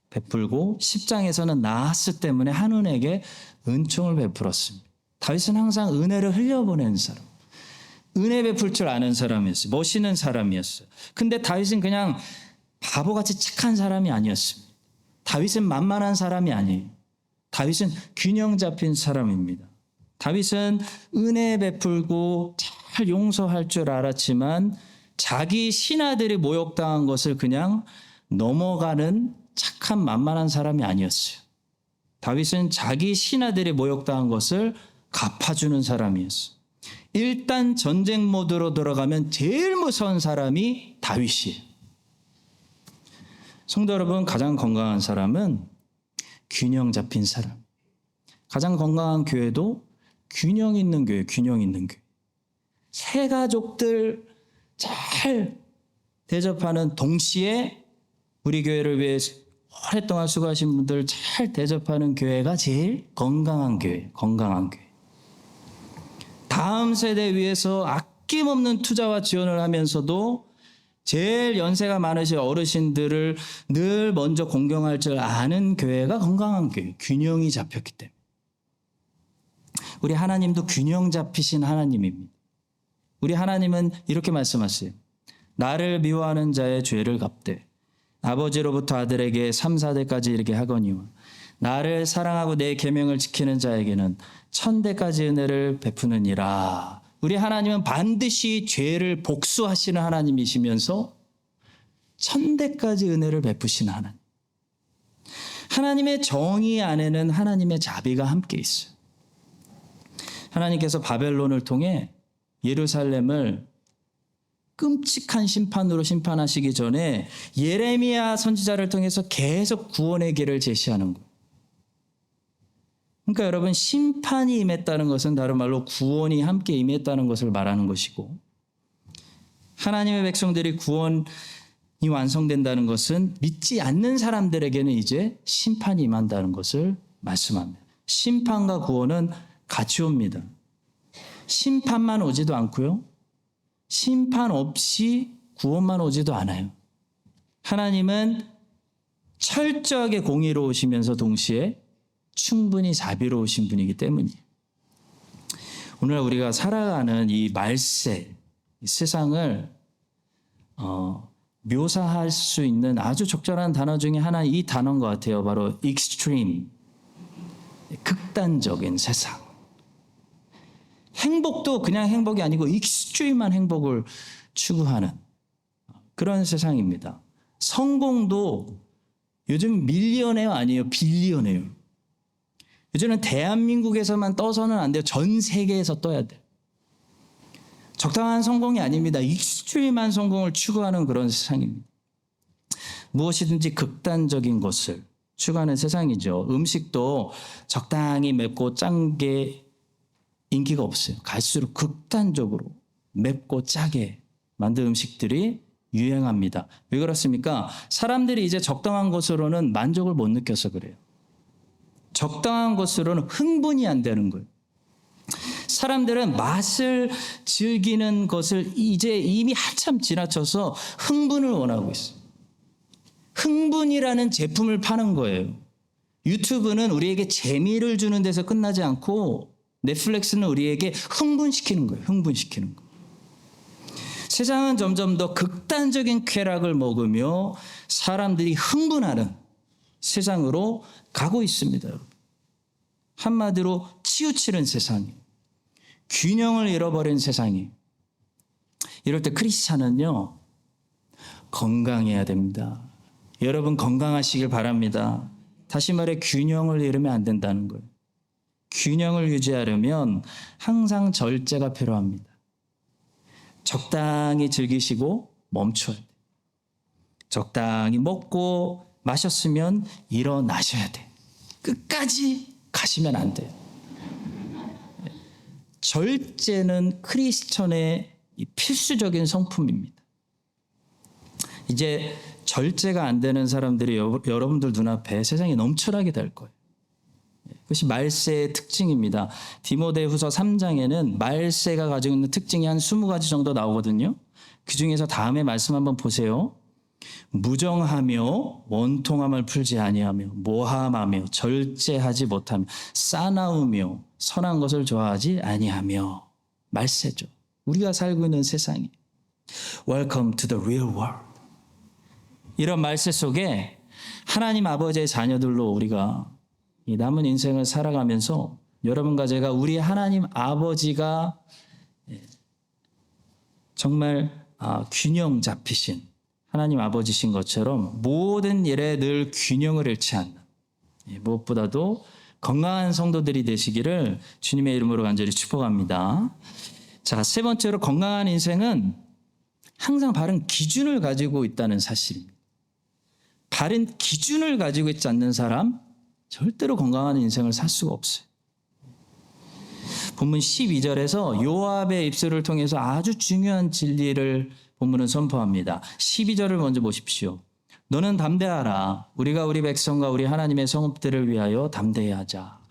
베풀고 10장에서는 나하스 때문에 한운에게 은총을 베풀었습니다. 다윗은 항상 은혜를 흘려보내는 사람, 은혜 베풀 줄 아는 사람이었어요. 멋있는 사람이었어요. 근데 다윗은 그냥 바보같이 착한 사람이 아니었습니다. 다윗은 만만한 사람이 아니에요. 다윗은 균형 잡힌 사람입니다. 다윗은 은혜 베풀고 잘 용서할 줄 알았지만 자기 신하들이 모욕당한 것을 그냥 넘어가는 착한 만만한 사람이 아니었어요. 다윗은 자기 신하들이 모욕당한 것을 갚아주는 사람이었어요. 일단 전쟁 모드로 들어가면 제일 무서운 사람이 다윗이에요. 성도 여러분, 가장 건강한 사람은 균형 잡힌 사람. 가장 건강한 교회도 균형 있는 교회, 균형 있는 교회. 새 가족들 잘 대접하는 동시에 우리 교회를 위해 오랫동안 수고하신 분들 잘 대접하는 교회가 제일 건강한 교회, 건강한 교회. 다음 세대 위해서 아낌없는 투자와 지원을 하면서도 제일 연세가 많으신 어르신들을 늘 먼저 공경할 줄 아는 교회가 건강한 교회, 균형이 잡혔기 때문에. 우리 하나님도 균형 잡히신 하나님입니다. 우리 하나님은 이렇게 말씀하세요. 나를 미워하는 자의 죄를 갚되 아버지로부터 아들에게 3, 4대까지 이르게 하거니와 나를 사랑하고 내 계명을 지키는 자에게는 1000대까지 은혜를 베푸느니라. 우리 하나님은 반드시 죄를 복수하시는 하나님이시면서 1000대까지 은혜를 베푸시는 하나님. 하나님의 정의 안에는 하나님의 자비가 함께 있어요. 하나님께서 바벨론을 통해 예루살렘을 끔찍한 심판으로 심판하시기 전에 예레미야 선지자를 통해서 계속 구원의 길을 제시하는 거예요. 그러니까 여러분, 심판이 임했다는 것은 다른 말로 구원이 함께 임했다는 것을 말하는 것이고, 하나님의 백성들이 구원이 완성된다는 것은 믿지 않는 사람들에게는 이제 심판이 임한다는 것을 말씀합니다. 심판과 구원은 같이 옵니다. 심판만 오지도 않고요. 심판 없이 구원만 오지도 않아요. 하나님은 철저하게 공의로우시면서 동시에 충분히 자비로우신 분이기 때문이에요. 오늘 우리가 살아가는 이 말세, 이 세상을 묘사할 수 있는 아주 적절한 단어 중에 하나, 이 단어인 것 같아요. 바로 extreme, 극단적인 세상. 행복도 그냥 행복이 아니고 익스트림한 행복을 추구하는 그런 세상입니다. 성공도 요즘 밀리언웨어 아니에요. 빌리언웨어. 요즘은 대한민국에서만 떠서는 안 돼요. 전 세계에서 떠야 돼요. 적당한 성공이 아닙니다. 익스트림한 성공을 추구하는 그런 세상입니다. 무엇이든지 극단적인 것을 추구하는 세상이죠. 음식도 적당히 맵고 짠 게 인기가 없어요. 갈수록 극단적으로 맵고 짜게 만든 음식들이 유행합니다. 왜 그렇습니까? 사람들이 이제 적당한 것으로는 만족을 못 느껴서 그래요. 적당한 것으로는 흥분이 안 되는 거예요. 사람들은 맛을 즐기는 것을 이제 이미 한참 지나쳐서 흥분을 원하고 있어요. 흥분이라는 제품을 파는 거예요. 유튜브는 우리에게 재미를 주는 데서 끝나지 않고 넷플릭스는 우리에게 흥분시키는 거예요. 흥분시키는 거. 세상은 점점 더 극단적인 쾌락을 먹으며 사람들이 흥분하는 세상으로 가고 있습니다. 여러분. 한마디로 치우치는 세상이, 균형을 잃어버린 세상이. 이럴 때 크리스찬은요, 건강해야 됩니다. 여러분 건강하시길 바랍니다. 다시 말해 균형을 잃으면 안 된다는 거예요. 균형을 유지하려면 항상 절제가 필요합니다. 적당히 즐기시고 멈춰야 돼요. 적당히 먹고 마셨으면 일어나셔야 돼요. 끝까지 가시면 안 돼요. 절제는 크리스천의 필수적인 성품입니다. 이제 절제가 안 되는 사람들이 여러분들 눈앞에 세상에 넘쳐나게 될 거예요. 그것이 말세의 특징입니다. 디모데후서 3장에는 말세가 가지고 있는 특징이 한 20가지 정도 나오거든요. 그중에서 다음에 말씀 한번 보세요. 무정하며 원통함을 풀지 아니하며 모함하며 절제하지 못하며 싸나우며 선한 것을 좋아하지 아니하며. 말세죠. 우리가 살고 있는 세상이. Welcome to the real world. 이런 말세 속에 하나님 아버지의 자녀들로 우리가 이 남은 인생을 살아가면서 여러분과 제가 우리 하나님 아버지가 정말 균형 잡히신 하나님 아버지신 것처럼 모든 일에 늘 균형을 잃지 않는, 무엇보다도 건강한 성도들이 되시기를 주님의 이름으로 간절히 축복합니다. 자, 세 번째로 건강한 인생은 항상 바른 기준을 가지고 있다는 사실입니다. 바른 기준을 가지고 있지 않는 사람 절대로 건강한 인생을 살 수가 없어요. 본문 12절에서 요압의 입술을 통해서 아주 중요한 진리를 본문은 선포합니다. 12절을 먼저 보십시오. 너는 담대하라. 우리가 우리 백성과 우리 하나님의 성읍들을 위하여 담대히 하자.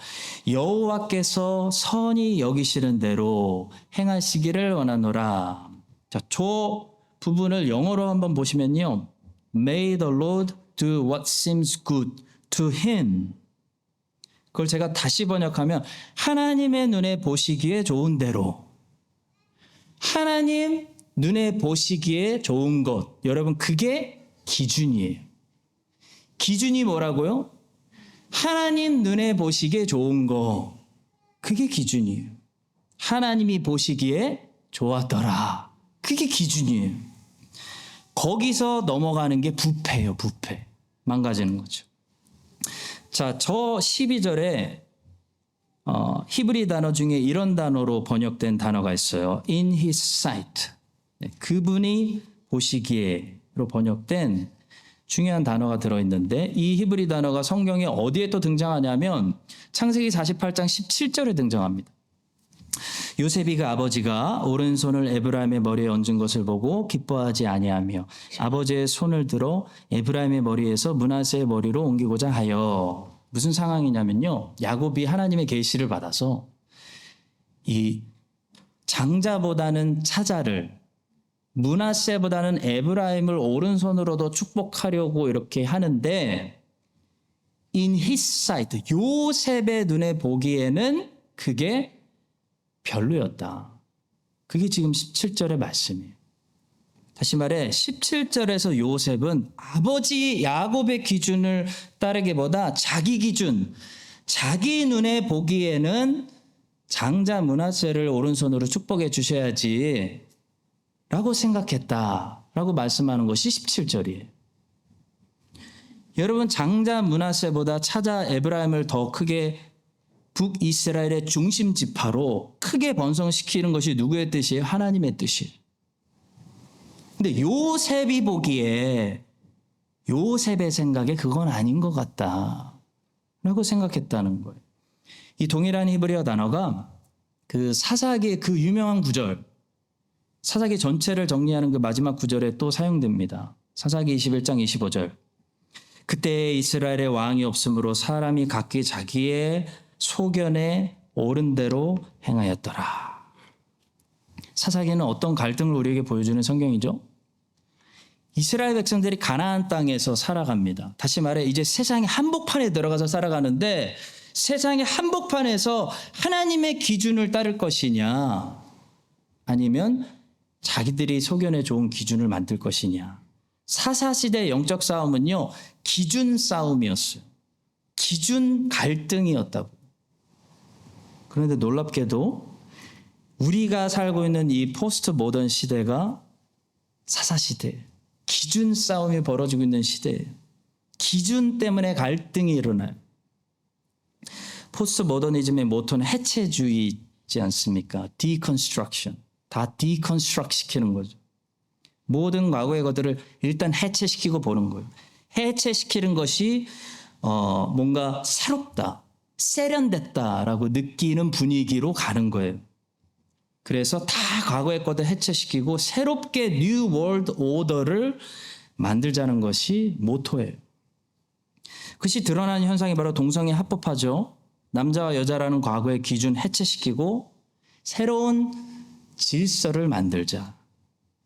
여호와께서 선히 여기시는 대로 행하시기를 원하노라. 자, 저 부분을 영어로 한번 보시면요. May the Lord do what seems good to him. 그걸 제가 다시 번역하면 하나님의 눈에 보시기에 좋은 대로. 하나님 눈에 보시기에 좋은 것. 여러분, 그게 기준이에요. 기준이 뭐라고요? 하나님 눈에 보시기에 좋은 거. 그게 기준이에요. 하나님이 보시기에 좋았더라. 그게 기준이에요. 거기서 넘어가는 게 부패예요. 부패. 망가지는 거죠. 자, 저 12절에 히브리 단어 중에 이런 단어로 번역된 단어가 있어요. In his sight. 그분이 보시기에로 번역된 중요한 단어가 들어있는데 이 히브리 단어가 성경에 어디에 또 등장하냐면 창세기 48장 17절에 등장합니다. 요셉이 그 아버지가 오른손을 에브라임의 머리에 얹은 것을 보고 기뻐하지 아니하며 아버지의 손을 들어 에브라임의 머리에서 므낫세의 머리로 옮기고자 하여. 무슨 상황이냐면요. 야곱이 하나님의 계시를 받아서 이 장자보다는 차자를, 므낫세보다는 에브라임을 오른손으로도 축복하려고 이렇게 하는데 in his sight, 요셉의 눈에 보기에는 그게 별로였다. 그게 지금 17절의 말씀이에요. 다시 말해 17절에서 요셉은 아버지 야곱의 기준을 따르기보다 자기 기준, 자기 눈에 보기에는 장자 므낫세를 오른손으로 축복해 주셔야지 라고 생각했다라고 말씀하는 것이 17절이에요. 여러분, 장자 므낫세보다 차자 에브라임을 더 크게 북이스라엘의 중심 지파로 크게 번성시키는 것이 누구의 뜻이에요? 하나님의 뜻이에요. 근데 요셉이 보기에 요셉의 생각에 그건 아닌 것 같다라고 생각했다는 거예요. 이 동일한 히브리어 단어가 그 사사기의 그 유명한 구절, 사사기 전체를 정리하는 그 마지막 구절에 또 사용됩니다. 사사기 21장 25절. 그때 이스라엘의 왕이 없으므로 사람이 각기 자기의 소견에 옳은 대로 행하였더라. 사사기는 어떤 갈등을 우리에게 보여주는 성경이죠? 이스라엘 백성들이 가나안 땅에서 살아갑니다. 다시 말해 이제 세상의 한복판에 들어가서 살아가는데 세상의 한복판에서 하나님의 기준을 따를 것이냐 아니면 자기들이 소견에 좋은 기준을 만들 것이냐. 사사시대 영적 싸움은요, 기준 싸움이었어요. 기준 갈등이었다고. 그런데 놀랍게도 우리가 살고 있는 이 포스트 모던 시대가 사사시대예요. 기준 싸움이 벌어지고 있는 시대예요. 기준 때문에 갈등이 일어나요. 포스트 모더니즘의 모토는 해체주의지 않습니까? 디컨스트럭션. 다 디컨스트럭 시키는 거죠. 모든 과거의 것들을 일단 해체시키고 보는 거예요. 해체시키는 것이 뭔가 새롭다, 세련됐다라고 느끼는 분위기로 가는 거예요. 그래서 다 과거의 것들 해체시키고 새롭게 뉴 월드 오더를 만들자는 것이 모토예요. 그것이 드러나는 현상이 바로 동성애 합법화죠. 남자와 여자라는 과거의 기준 해체시키고 새로운 질서를 만들자.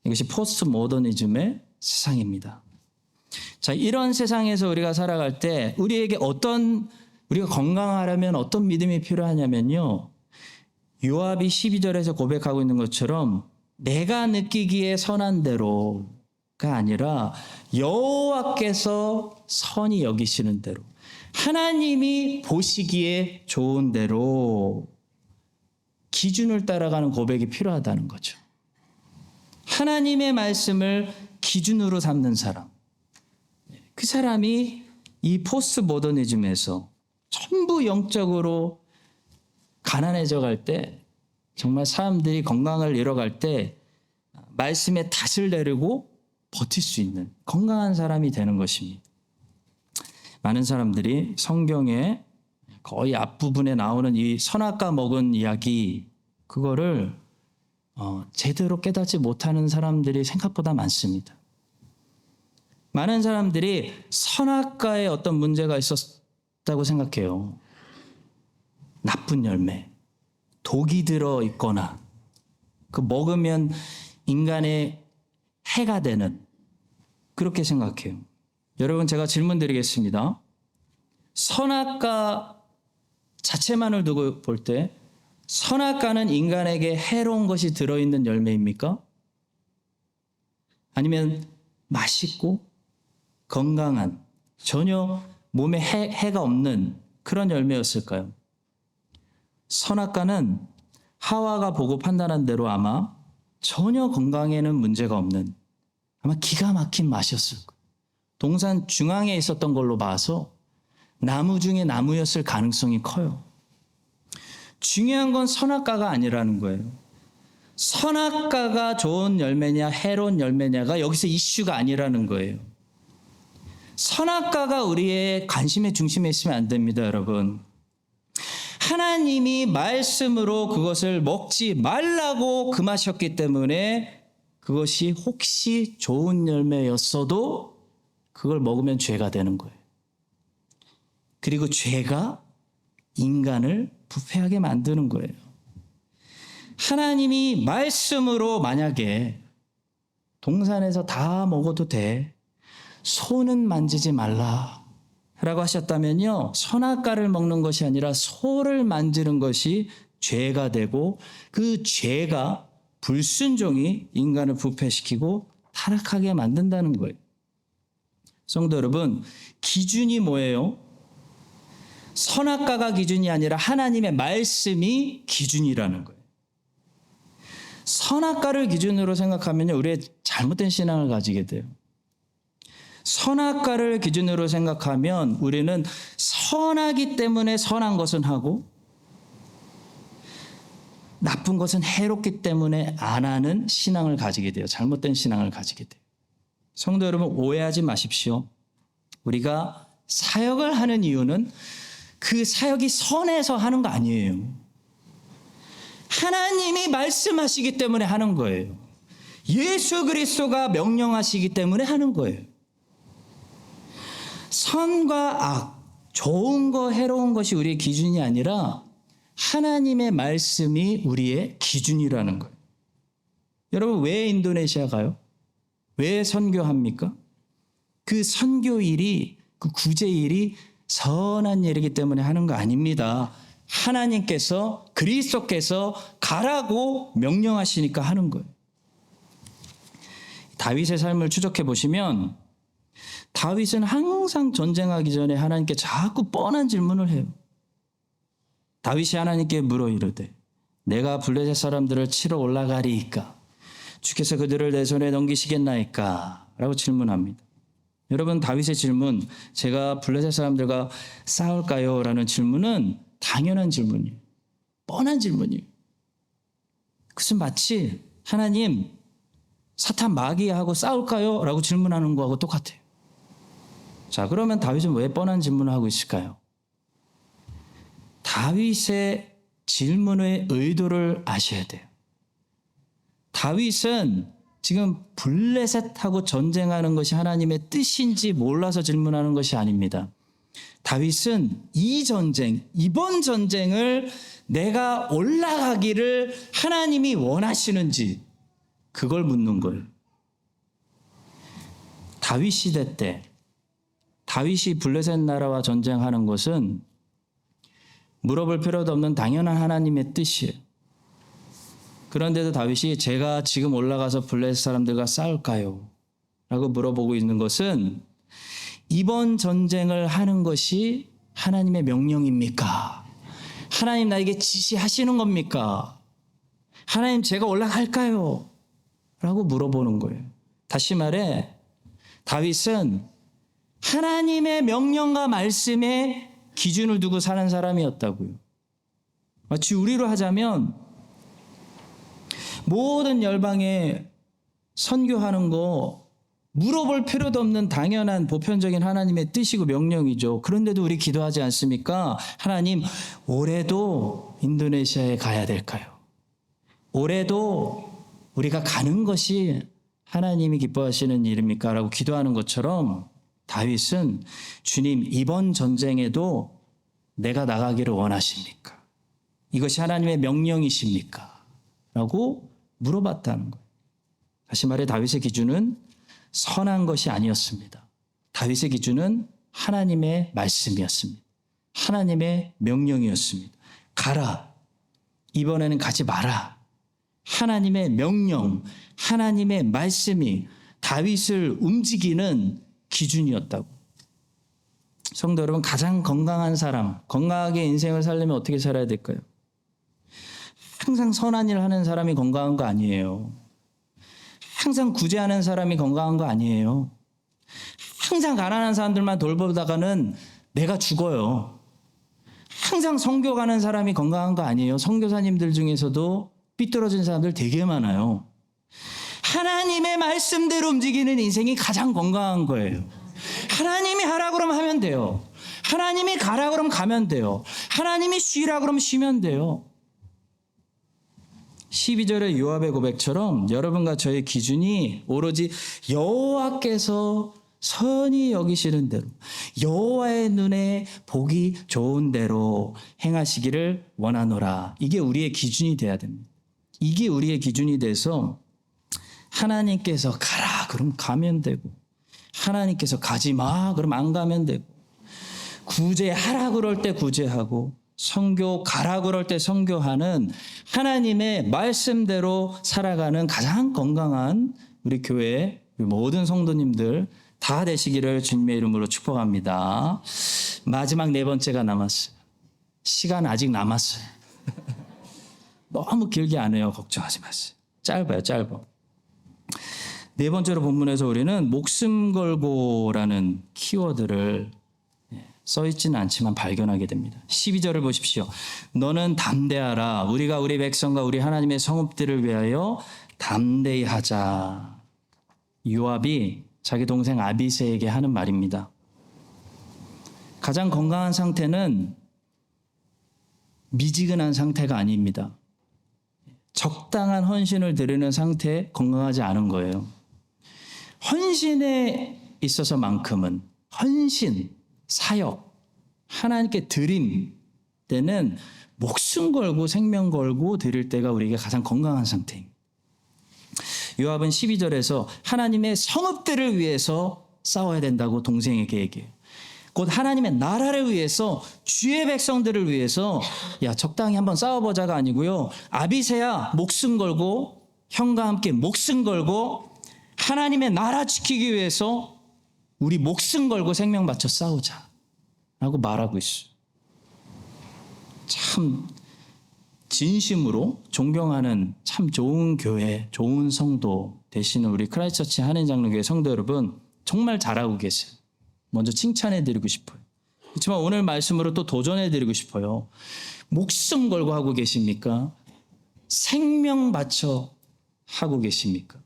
이것이 포스트 모더니즘의 세상입니다. 자, 이런 세상에서 우리가 살아갈 때 우리에게 우리가 건강하려면 어떤 믿음이 필요하냐면요. 요압이 12절에서 고백하고 있는 것처럼 내가 느끼기에 선한 대로 아니라 여호와께서 선히 여기시는 대로 하나님이 보시기에 좋은 대로 기준을 따라가는 고백이 필요하다는 거죠. 하나님의 말씀을 기준으로 삼는 사람, 그 사람이 이 포스트 모더니즘에서 전부 영적으로 가난해져 갈 때, 정말 사람들이 건강을 잃어갈 때 말씀에 닷을 내리고 버틸 수 있는 건강한 사람이 되는 것입니다. 많은 사람들이 성경의 거의 앞부분에 나오는 이 선악과 먹은 이야기, 그거를 제대로 깨닫지 못하는 사람들이 생각보다 많습니다. 많은 사람들이 선악과에 어떤 문제가 있었다고 생각해요. 나쁜 열매, 독이 들어 있거나 그 먹으면 인간의 해가 되는, 그렇게 생각해요. 여러분, 제가 질문 드리겠습니다. 선악과 자체만을 두고 볼 때 선악과는 인간에게 해로운 것이 들어있는 열매입니까? 아니면 맛있고 건강한, 전혀 몸에 해가 없는 그런 열매였을까요? 선악과는 하와가 보고 판단한 대로 아마 전혀 건강에는 문제가 없는, 아마 기가 막힌 맛이었을 거예요. 동산 중앙에 있었던 걸로 봐서 나무 중에 나무였을 가능성이 커요. 중요한 건 선악과가 아니라는 거예요. 선악과가 좋은 열매냐 해로운 열매냐가 여기서 이슈가 아니라는 거예요. 선악과가 우리의 관심의 중심에 있으면 안 됩니다, 여러분. 하나님이 말씀으로 그것을 먹지 말라고 금하셨기 때문에 그것이 혹시 좋은 열매였어도 그걸 먹으면 죄가 되는 거예요. 그리고 죄가 인간을 부패하게 만드는 거예요. 하나님이 말씀으로 만약에 동산에서 다 먹어도 돼, 소는 만지지 말라 라고 하셨다면요, 선악과를 먹는 것이 아니라 소를 만지는 것이 죄가 되고, 그 죄가 불순종이 인간을 부패시키고 타락하게 만든다는 거예요. 성도 여러분, 기준이 뭐예요? 선악과가 기준이 아니라 하나님의 말씀이 기준이라는 거예요. 선악과를 기준으로 생각하면 우리의 잘못된 신앙을 가지게 돼요. 선악과를 기준으로 생각하면 우리는 선하기 때문에 선한 것은 하고 나쁜 것은 해롭기 때문에 안 하는 신앙을 가지게 돼요. 잘못된 신앙을 가지게 돼요. 성도 여러분, 오해하지 마십시오. 우리가 사역을 하는 이유는 그 사역이 선해서 하는 거 아니에요. 하나님이 말씀하시기 때문에 하는 거예요. 예수 그리스도가 명령하시기 때문에 하는 거예요. 선과 악, 좋은 거 해로운 것이 우리의 기준이 아니라 하나님의 말씀이 우리의 기준이라는 거예요. 여러분, 왜 인도네시아 가요? 왜 선교합니까? 그 선교일이, 그 구제일이 선한 일이기 때문에 하는 거 아닙니다. 하나님께서, 그리스도께서 가라고 명령하시니까 하는 거예요. 다윗의 삶을 추적해 보시면 다윗은 항상 전쟁하기 전에 하나님께 자꾸 뻔한 질문을 해요. 다윗이 하나님께 물어 이르되 내가 블레셋 사람들을 치러 올라가리이까 주께서 그들을 내 손에 넘기시겠나이까 라고 질문합니다. 여러분, 다윗의 질문, 제가 블레셋 사람들과 싸울까요? 라는 질문은 당연한 질문이에요. 뻔한 질문이에요. 그것은 마치 하나님, 사탄 마귀하고 싸울까요? 라고 질문하는 거하고 똑같아요. 자, 그러면 다윗은 왜 뻔한 질문을 하고 있을까요? 다윗의 질문의 의도를 아셔야 돼요. 다윗은 지금 블레셋하고 전쟁하는 것이 하나님의 뜻인지 몰라서 질문하는 것이 아닙니다. 다윗은 이 전쟁, 이번 전쟁을 내가 올라가기를 하나님이 원하시는지 그걸 묻는 거예요. 다윗 시대 때 다윗이 블레셋 나라와 전쟁하는 것은 물어볼 필요도 없는 당연한 하나님의 뜻이에요. 그런데도 다윗이 제가 지금 올라가서 블레셋 사람들과 싸울까요? 라고 물어보고 있는 것은 이번 전쟁을 하는 것이 하나님의 명령입니까? 하나님 나에게 지시하시는 겁니까? 하나님 제가 올라갈까요? 라고 물어보는 거예요. 다시 말해 다윗은 하나님의 명령과 말씀에 기준을 두고 사는 사람이었다고요. 마치 우리로 하자면 모든 열방에 선교하는 거 물어볼 필요도 없는 당연한 보편적인 하나님의 뜻이고 명령이죠. 그런데도 우리 기도하지 않습니까? 하나님, 올해도 인도네시아에 가야 될까요? 올해도 우리가 가는 것이 하나님이 기뻐하시는 일입니까? 라고 기도하는 것처럼 다윗은 주님, 이번 전쟁에도 내가 나가기를 원하십니까? 이것이 하나님의 명령이십니까? 라고 물어봤다는 거예요. 다시 말해 다윗의 기준은 선한 것이 아니었습니다. 다윗의 기준은 하나님의 말씀이었습니다. 하나님의 명령이었습니다. 가라. 이번에는 가지 마라. 하나님의 명령, 하나님의 말씀이 다윗을 움직이는 기준이었다고. 성도 여러분, 가장 건강한 사람, 건강하게 인생을 살려면 어떻게 살아야 될까요? 항상 선한 일을 하는 사람이 건강한 거 아니에요. 항상 구제하는 사람이 건강한 거 아니에요. 항상 가난한 사람들만 돌보다가는 내가 죽어요. 항상 선교 가는 사람이 건강한 거 아니에요. 선교사님들 중에서도 삐뚤어진 사람들 되게 많아요. 하나님의 말씀대로 움직이는 인생이 가장 건강한 거예요. 하나님이 하라 그러면 하면 돼요. 하나님이 가라 그러면 가면 돼요. 하나님이 쉬라 그러면 쉬면 돼요. 12절의 요압의 고백처럼 여러분과 저의 기준이 오로지 여호와께서 선히 여기시는 대로, 여호와의 눈에 보기 좋은 대로 행하시기를 원하노라. 이게 우리의 기준이 돼야 됩니다. 이게 우리의 기준이 돼서 하나님께서 가라 그럼 가면 되고, 하나님께서 가지 마 그럼 안 가면 되고, 구제하라 그럴 때 구제하고, 선교 가라 그럴 때 선교하는 하나님의 말씀대로 살아가는 가장 건강한 우리 교회 모든 성도님들 다 되시기를 주님의 이름으로 축복합니다. 마지막 네 번째가 남았어요. 시간 아직 남았어요. 너무 길게 안 해요. 걱정하지 마세요. 짧아요. 짧아. 네 번째로 본문에서 우리는 목숨 걸고라는 키워드를 써있지는 않지만 발견하게 됩니다. 12절을 보십시오. 너는 담대하라. 우리가 우리 백성과 우리 하나님의 성읍들을 위하여 담대히 하자. 요압이 자기 동생 아비새에게 하는 말입니다. 가장 건강한 상태는 미지근한 상태가 아닙니다. 적당한 헌신을 드리는 상태에 건강하지 않은 거예요. 헌신에 있어서만큼은 헌신, 사역, 하나님께 드림 때는 목숨 걸고 생명 걸고 드릴 때가 우리에게 가장 건강한 상태입니다. 요압은 12절에서 하나님의 성읍들을 위해서 싸워야 된다고 동생에게 얘기해요. 곧 하나님의 나라를 위해서, 주의 백성들을 위해서 야 적당히 한번 싸워보자가 아니고요. 아비새야 목숨 걸고, 형과 함께 목숨 걸고 하나님의 나라 지키기 위해서 우리 목숨 걸고 생명 바쳐 싸우자 라고 말하고 있어요. 참 진심으로 존경하는 참 좋은 교회, 좋은 성도 되시는 우리 크라이스트처치 한인장로교회 성도 여러분, 정말 잘하고 계세요. 먼저 칭찬해드리고 싶어요. 그렇지만 오늘 말씀으로 또 도전해드리고 싶어요. 목숨 걸고 하고 계십니까? 생명 바쳐 하고 계십니까?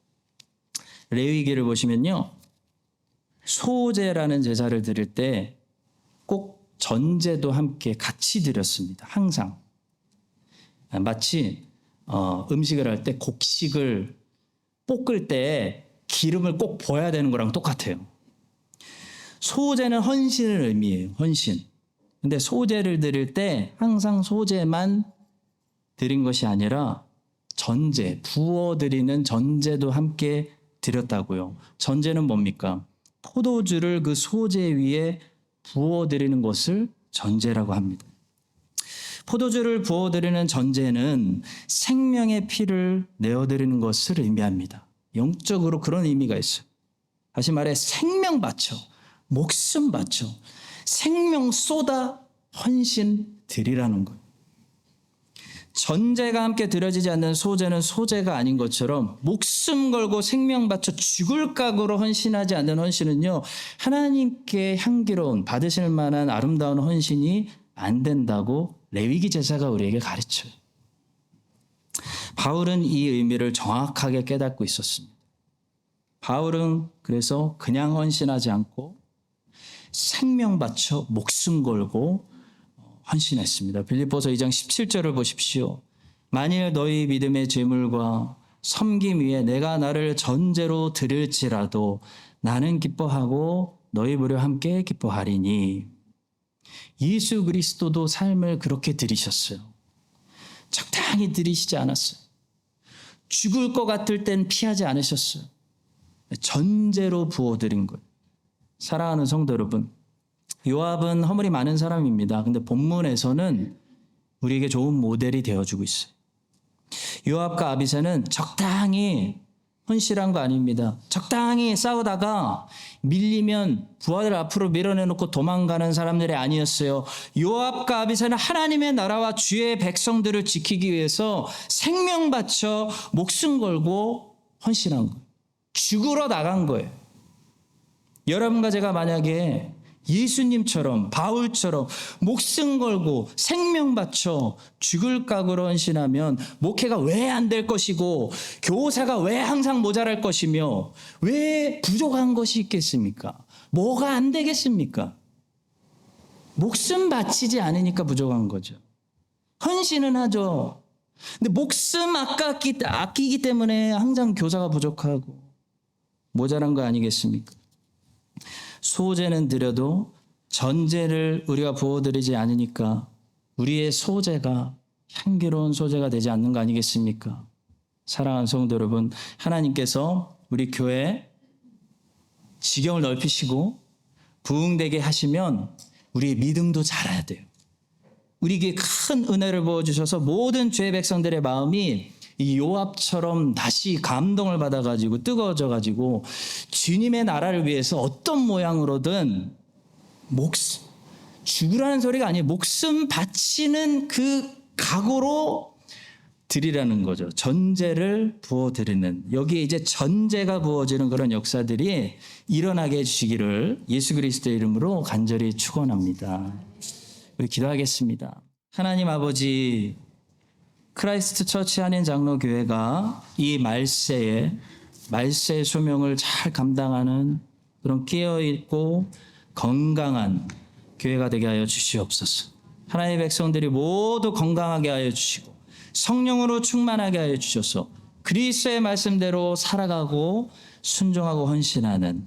레위기를 보시면요, 소제라는 제사를 드릴 때 꼭 전제도 함께 같이 드렸습니다. 항상. 마치 음식을 할 때 곡식을 볶을 때 기름을 꼭 부어야 되는 거랑 똑같아요. 소제는 헌신을 의미해요. 헌신. 근데 소제를 드릴 때 항상 소제만 드린 것이 아니라 전제, 부어드리는 전제도 함께 드렸다고요. 전제는 뭡니까? 포도주를 그 소제 위에 부어드리는 것을 전제라고 합니다. 포도주를 부어드리는 전제는 생명의 피를 내어드리는 것을 의미합니다. 영적으로 그런 의미가 있어요. 다시 말해 생명 바쳐, 목숨 바쳐, 생명 쏟아 헌신 드리라는 거예요. 전제가 함께 드려지지 않는 소제는 소제가 아닌 것처럼 목숨 걸고 생명 바쳐 죽을 각오로 헌신하지 않는 헌신은요, 하나님께 향기로운 받으실 만한 아름다운 헌신이 안 된다고 레위기 제사가 우리에게 가르쳐요. 바울은 이 의미를 정확하게 깨닫고 있었습니다. 바울은 그래서 그냥 헌신하지 않고 생명 바쳐 목숨 걸고 헌신했습니다. 빌립보서 2장 17절을 보십시오. 만일 너희 믿음의 제물과 섬김 위에 내가 나를 전제로 드릴지라도 나는 기뻐하고 너희 무려 함께 기뻐하리니. 예수 그리스도도 삶을 그렇게 드리셨어요. 적당히 드리시지 않았어요. 죽을 것 같을 땐 피하지 않으셨어요. 전제로 부어드린 거예요. 사랑하는 성도 여러분, 요압은 허물이 많은 사람입니다. 근데 본문에서는 우리에게 좋은 모델이 되어주고 있어요. 요압과 아비새는 적당히 헌신한 거 아닙니다. 적당히 싸우다가 밀리면 부하들 앞으로 밀어내놓고 도망가는 사람들이 아니었어요. 요압과 아비새는 하나님의 나라와 주의 백성들을 지키기 위해서 생명 바쳐 목숨 걸고 헌신한 거예요. 죽으러 나간 거예요. 여러분과 제가 만약에 예수님처럼 바울처럼 목숨 걸고 생명 바쳐 죽을 각오로 헌신하면 목회가 왜 안 될 것이고 교사가 왜 항상 모자랄 것이며 왜 부족한 것이 있겠습니까? 뭐가 안 되겠습니까? 목숨 바치지 않으니까 부족한 거죠. 헌신은 하죠. 근데 목숨 아끼기 때문에 항상 교사가 부족하고 모자란 거 아니겠습니까? 소제는 드려도 전제를 우리가 부어드리지 않으니까 우리의 소제가 향기로운 소제가 되지 않는 거 아니겠습니까? 사랑하는 성도 여러분, 하나님께서 우리 교회 지경을 넓히시고 부흥되게 하시면 우리의 믿음도 자라야 돼요. 우리에게 큰 은혜를 부어주셔서 모든 죄의 백성들의 마음이 이 요압처럼 다시 감동을 받아가지고 뜨거워져가지고 주님의 나라를 위해서 어떤 모양으로든 죽으라는 소리가 아니에요. 목숨 바치는 그 각오로 드리라는 거죠. 전제를 부어드리는, 여기에 이제 전제가 부어지는 그런 역사들이 일어나게 해주시기를 예수 그리스도의 이름으로 간절히 축원합니다. 우리 기도하겠습니다. 하나님 아버지, 크라이스트 처치 한인 장로교회가 이 말세의 소명을 잘 감당하는 그런 깨어있고 건강한 교회가 되게 하여 주시옵소서. 하나님의 백성들이 모두 건강하게 하여 주시고 성령으로 충만하게 하여 주셔서 그리스도의 말씀대로 살아가고 순종하고 헌신하는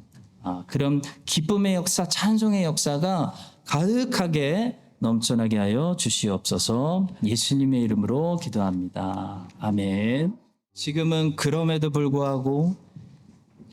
그런 기쁨의 역사, 찬송의 역사가 가득하게 넘쳐나게 하여 주시옵소서. 예수님의 이름으로 기도합니다. 아멘. 지금은 그럼에도 불구하고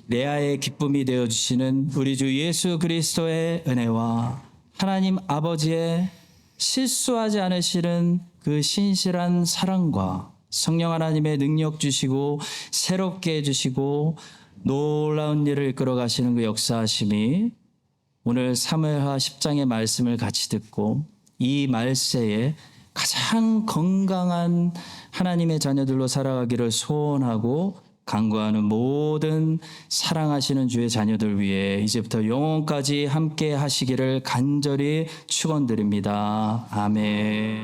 레아의 기쁨이 되어주시는 우리 주 예수 그리스도의 은혜와 하나님 아버지의 실수하지 않으시는 그 신실한 사랑과 성령 하나님의 능력 주시고 새롭게 해주시고 놀라운 일을 이끌어 가시는 그 역사하심이 오늘 사무엘하 10장의 말씀을 같이 듣고 이 말세에 가장 건강한 하나님의 자녀들로 살아가기를 소원하고 간구하는 모든 사랑하시는 주의 자녀들 위해 이제부터 영원까지 함께 하시기를 간절히 축원드립니다. 아멘.